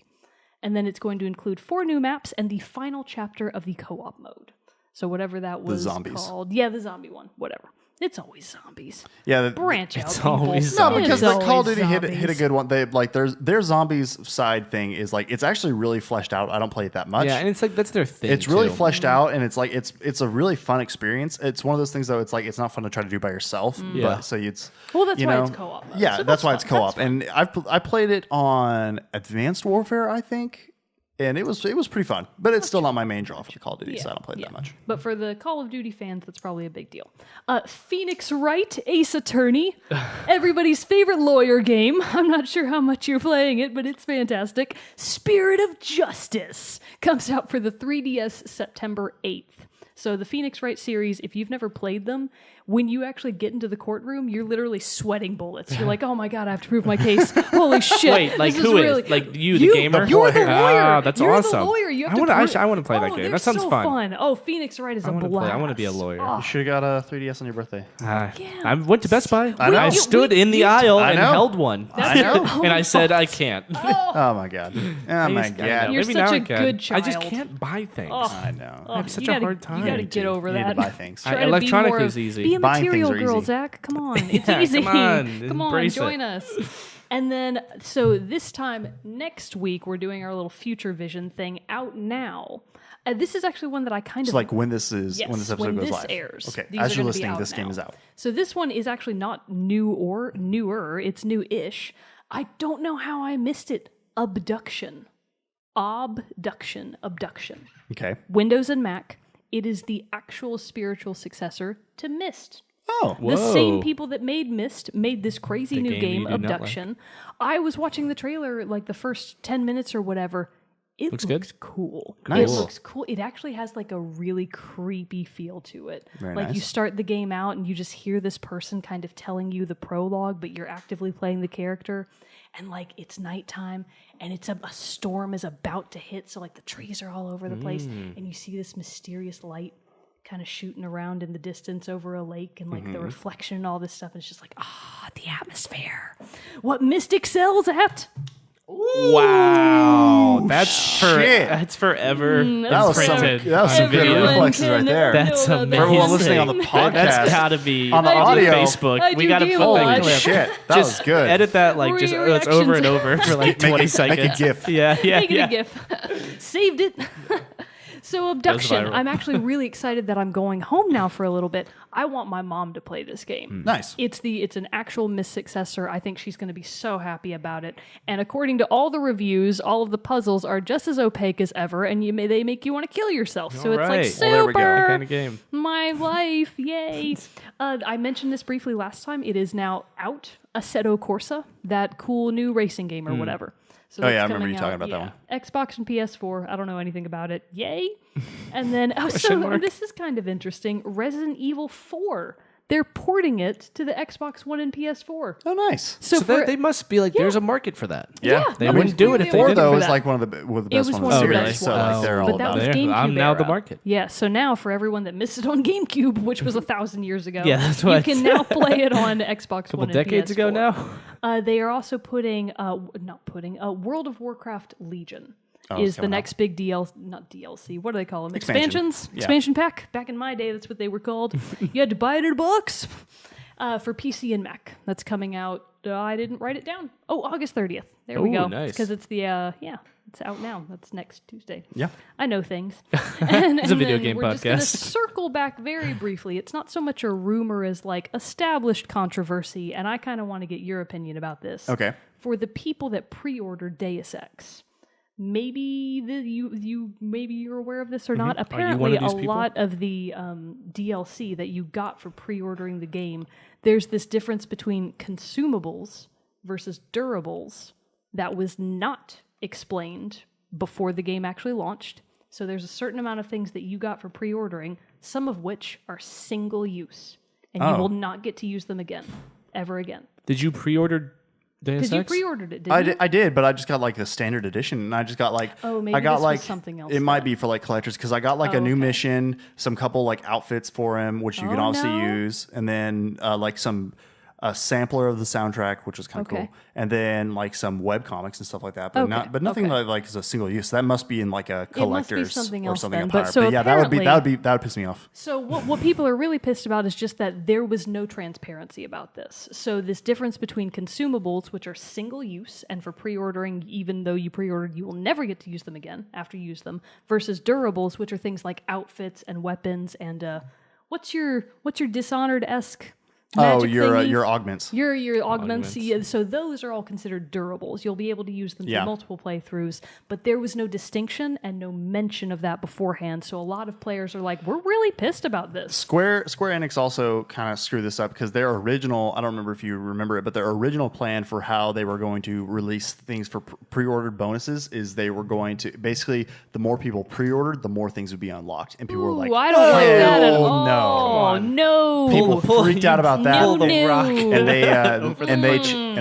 And then it's going to include 4 new maps and the final chapter of the co-op mode. So whatever that was called. Yeah, the zombie one. Whatever. It's always zombies. Yeah, Branch out, it's people. always no, zombies. because the It's Call of always Duty hit a zombies. good one. They like their zombies side thing is like it's actually really fleshed out. I don't play it that much. Yeah, and it's like that's their thing. It's really too. fleshed out, and it's like it's a really fun experience. It's one of those things though. It's like it's not fun to try to do by yourself. Yeah. But so it's Well, that's you why know, it's co-op mode. Yeah, So that's why fun. it's co-op. That's fun. And I played it on Advanced Warfare, I think, and it was pretty fun. But it's still not my main draw for the Call of Duty, so I don't play it that much. But for the Call of Duty fans, that's probably a big deal. Phoenix Wright, Ace Attorney, everybody's favorite lawyer game. I'm not sure how much you're playing it, but it's fantastic. Spirit of Justice comes out for the 3DS September 8th. So the Phoenix Wright series, if you've never played them, when you actually get into the courtroom, you're literally sweating bullets. You're like, oh my God, I have to prove my case. Holy shit. Wait, like this who is? really... Like you, the gamer? You're the lawyer. Ah, that's you're awesome. The lawyer. You have I want to play that game. That sounds so fun. Oh, Phoenix Wright is a blast. I want to be a lawyer. Oh. You should have got a 3DS on your birthday. I went to Best Buy. I know. stood in the aisle and held one. I know. And I said, I can't. Oh my God. Oh my God. You're Maybe such now a I can. good child. I just can't buy things. I know. I have such you a gotta, hard time. You got to get over You need that. to buy things. Try to Electronic be more, is easy. Be a Buying material things are girl, easy. Zach. Come on. It's Yeah, easy. come on, embrace join it. us. And then, so this time next week, we're doing our little Future Vision thing out now. This is actually one that I kind It's of like when this episode goes live. airs. Okay, These as are you're gonna be listening, out this now. game is out. So this one is actually not new or newer. It's new-ish. I don't know how I missed it. Abduction. Abduction. Okay. Windows and Mac. It is the actual spiritual successor to Myst. Oh, The same people that made Myst made this crazy new game game, you do not Abduction. I was watching the trailer, like the first 10 minutes or whatever. It Looks looks good? cool. Nice. It looks cool. It actually has like a really creepy feel to it. Very like you nice. start the game out and you just hear this person kind of telling you the prologue, but you're actively playing the character. And like it's nighttime and it's a storm is about to hit. So like the trees are all over the place and you see this mysterious light kind of shooting around in the distance over a lake and like the reflection and all this stuff. And it's just like, the atmosphere. What Myst excels at. Wow, that's shit. that's forever. that was some printed good video. reflexes right there. That's know amazing. For everyone listening on the podcast, That's gotta be on the on audio. Facebook. We gotta game put that watch. clip. Shit, that Just was good. edit that like just it's over and over for like 20 seconds. Make a GIF. Yeah, Make it yeah. a GIF. Saved it. So Abduction. viral. I'm actually really excited that I'm going home now for a little bit. I want my mom to play this game. Nice. It's an actual Myst successor. I think she's going to be so happy about it. And according to all the reviews, all of the puzzles are just as opaque as ever, and they make you want to kill yourself. So it's like Alright. super. Well, there we go. That kind of game. My life, yay! I mentioned this briefly last time. It is now out. Assetto Corsa, that cool new racing game or whatever. So Oh, yeah, that's I remember coming you talking out, about that one. Xbox and PS4. I don't know anything about it. Yay! And then Question mark? this is kind of interesting. Resident Evil 4. They're porting it to the Xbox One and PS4. Oh, nice. So, So for, they must be like, there's a market for that. yeah, They that wouldn't was do it really if they Four didn't. though for is that. like one of the It was best one ones. of the series, best so ones. like they're But all that about was it. GameCube I'm now the era. market. Yeah, so now for everyone that missed it on GameCube, which was 1,000 years ago, Yeah, that's you what can now play it on Xbox Couple One and decades ago PS4. now. They are also putting, World of Warcraft Legion it's is the coming next big not DLC, what do they call them? Expansion. Expansions? Yeah. Expansion pack? Back in my day, that's what they were called. You had to buy it in a box for PC and Mac. That's coming out, I didn't write it down. Oh, August 30th. There we Ooh, go. nice. Because it's the, it's out now. That's next Tuesday. Yeah. I know things. And, It's a video then game we're just gonna podcast. circle back very briefly. It's not so much a rumor as like established controversy, and I kind of want to get your opinion about this. Okay. For the people that pre-ordered Deus Ex, maybe you're aware of this or not. Mm-hmm. Are you one Apparently, of these a people? lot of the DLC that you got for pre-ordering the game, there's this difference between consumables versus durables that was not explained before the game actually launched. So there's a certain amount of things that you got for pre-ordering, some of which are single use, and you will not get to use them again, ever again. Did you pre-order Deus Because you Ex? pre-ordered it, didn't you? I did, but I just got like the standard edition, and I just got like maybe I got this was like something else It might then. be for like collectors because I got like a new mission, some couple like outfits for him, which you can Oh, obviously no. use, and then like a sampler of the soundtrack, which was kind of Okay. cool, and then like some web comics and stuff like that. But Okay, nothing okay. like is a single use. That must be in like a It must be collector's something or else something then. up But higher. so But yeah, that would apparently- piss me off. So what people are really pissed about is just that there was no transparency about this. So this difference between consumables, which are single use, and for pre-ordering, even though you pre-ordered, you will never get to use them again after you use them, versus durables, which are things like outfits and weapons and what's your Dishonored-esque magic your thingy. your augments. Your augments. Augments. Yeah, so those are all considered durables. You'll be able to use them Yeah. for multiple playthroughs, but there was no distinction and no mention of that beforehand. So a lot of players are like, "We're really pissed about this." Square Enix also kind of screwed this up because their original, I don't remember if you remember it, but their original plan for how they were going to release things for pre-ordered bonuses is they were going to basically the more people pre-ordered, the more things would be unlocked, and people were like, Ooh, I don't like that at "Oh, all. no." No, People freaked out about that, No, no. rock. and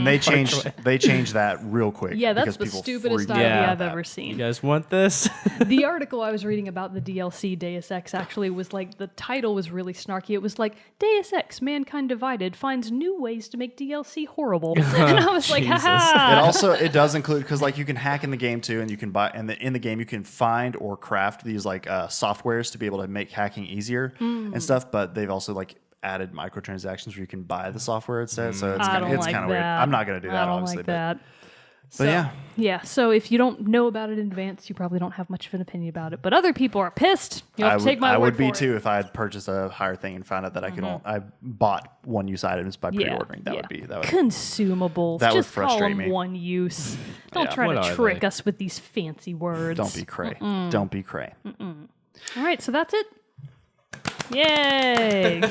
they changed that real quick. Yeah, that's because the people stupidest freaked idea out I've about ever You seen. guys want this? The article I was reading about the DLC Deus Ex actually was like, the title was really snarky. It was like, Deus Ex, Mankind Divided finds new ways to make DLC horrible. And I was like, Jesus. haha. It does include, because like you can hack in the game too, and you can buy, and in the game you can find or craft these like softwares to be able to make hacking easier and stuff. But they've also like added microtransactions where you can buy the software instead. So it's I kind don't of like weird. that. I'm not going to do that, I don't obviously. like that. But yeah. Yeah, so if you don't know about it in advance, you probably don't have much of an opinion about it. But other people are pissed. You have to take my I word would be for it. too if I had purchased a higher thing and found out that I bought one use items by pre-ordering. That would Consumables. that would Just call frustrate them me. one use. Don't Yeah. try What to are trick they? us with these fancy words. don't be cray. Don't be cray. All right, so that's it. Yay!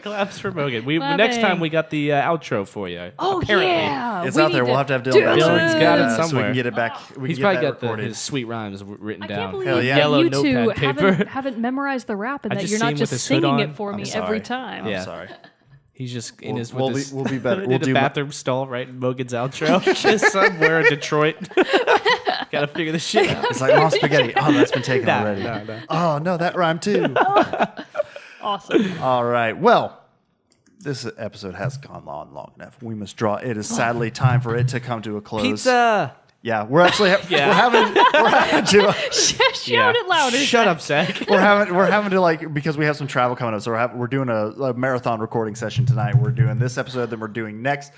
Claps for Mogan. Clapping. Next time we got the outro for you. Oh Apparently. yeah, It's we out there. need We'll have to have do Dylan back. Dylan's got it So we somewhere. can get it back. We He's can probably get got that recorded. his sweet rhymes written I down. can't believe Hell yeah. Yellow you two notepad paper. haven't memorized the rap and I that just you're see not him just with his hood singing on. it for I'm me sorry. every time. Yeah. I'm sorry. He's just in his We'll be better. in We'll the do bathroom stall, right? In Mogan's outro, just somewhere in Detroit. Got to figure this shit out. It's like mom spaghetti. Oh, that's been taken Nah, already. nah. Oh no, that rhymed too. Awesome. All right. Well, this episode has gone on long enough. We must draw. It is sadly time for it to come to a close. Pizza. Yeah, we're actually Yeah. we're having to Shout it louder. Shut up, Zach. we're having to like, because we have some travel coming up. So we're doing a marathon recording session tonight. We're doing this episode, then we're doing next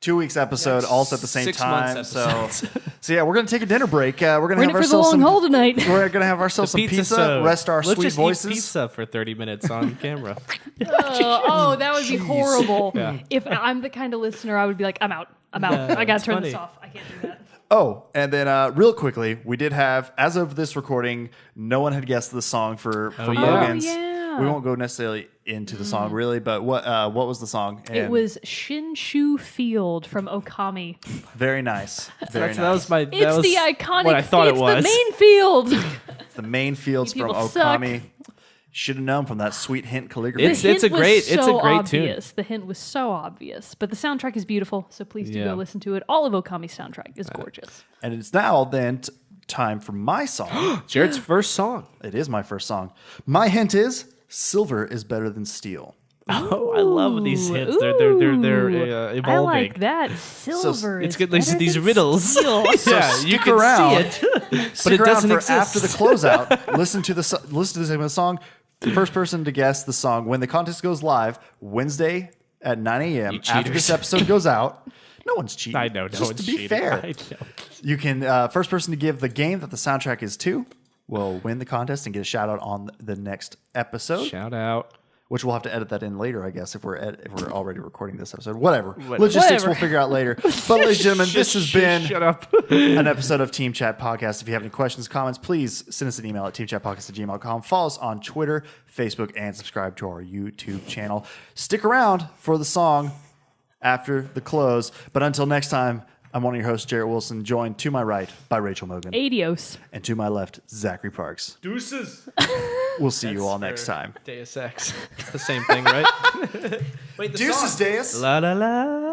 2 weeks episode, also at the same 6 time. months So episodes. yeah, we're gonna take a dinner break. We're gonna We're in have it for the ourselves long some. haul tonight. We're gonna have ourselves some pizza. So Rest our let's sweet just voices. Eat pizza for 30 minutes on camera. Oh, that would be horrible. Yeah. If I'm the kind of listener, I would be like, I'm out. I gotta it's turn funny. this off. I can't do that. Oh, and then real quickly, we did have, as of this recording, no one had guessed the song for yeah. Mogan's. Oh, yeah. We won't go necessarily into the song really, but what was the song? It And was Shinshu Field from Okami. very nice. Very nice. That was my. It's that was the iconic. What I thought it's it was. the main field. the main fields You from people suck. Okami. Should have known from that sweet hint calligraphy. It's The hint a was great- it's a so great tune. obvious. The hint was so obvious, but the soundtrack is beautiful. So please do Yeah. go listen to it. All of Okami's soundtrack is gorgeous. And it's now then time for my song. Jarrett's first song. It is my first song. My hint is silver is better than steel. Oh, I love these hits. They're evolving. I like that. Silver. It's is good. better These than riddles. steel. Yeah, you stick can around. see it. Stick it around doesn't for exist. after the closeout. Listen to the song. The first person to guess the song when the contest goes live Wednesday at 9 a.m. You after this cheaters. episode goes out. No one's cheating. I know. No Just one's to be cheating. fair, I know. you can first person to give the game that the soundtrack is to will win the contest and get a shout out on the next episode. Shout out. Which we'll have to edit that in later, I guess, if we're already recording this episode. Whatever. Logistics Whatever. we'll figure out later. But ladies and gentlemen, this has been Shut up. an episode of Team Chat Podcast. If you have any questions, comments, please send us an email at teamchatpodcast@gmail.com. Follow us on Twitter, Facebook, and subscribe to our YouTube channel. Stick around for the song after the close. But until next time, I'm one of your hosts, Jerrett Wilson, joined to my right by Rachel Mogan. Adios. And to my left, Zachary Parks. Deuces. We'll see you all next time. Deus Ex. It's the same thing, right? Wait, the Deuces, song. Deus. La la la.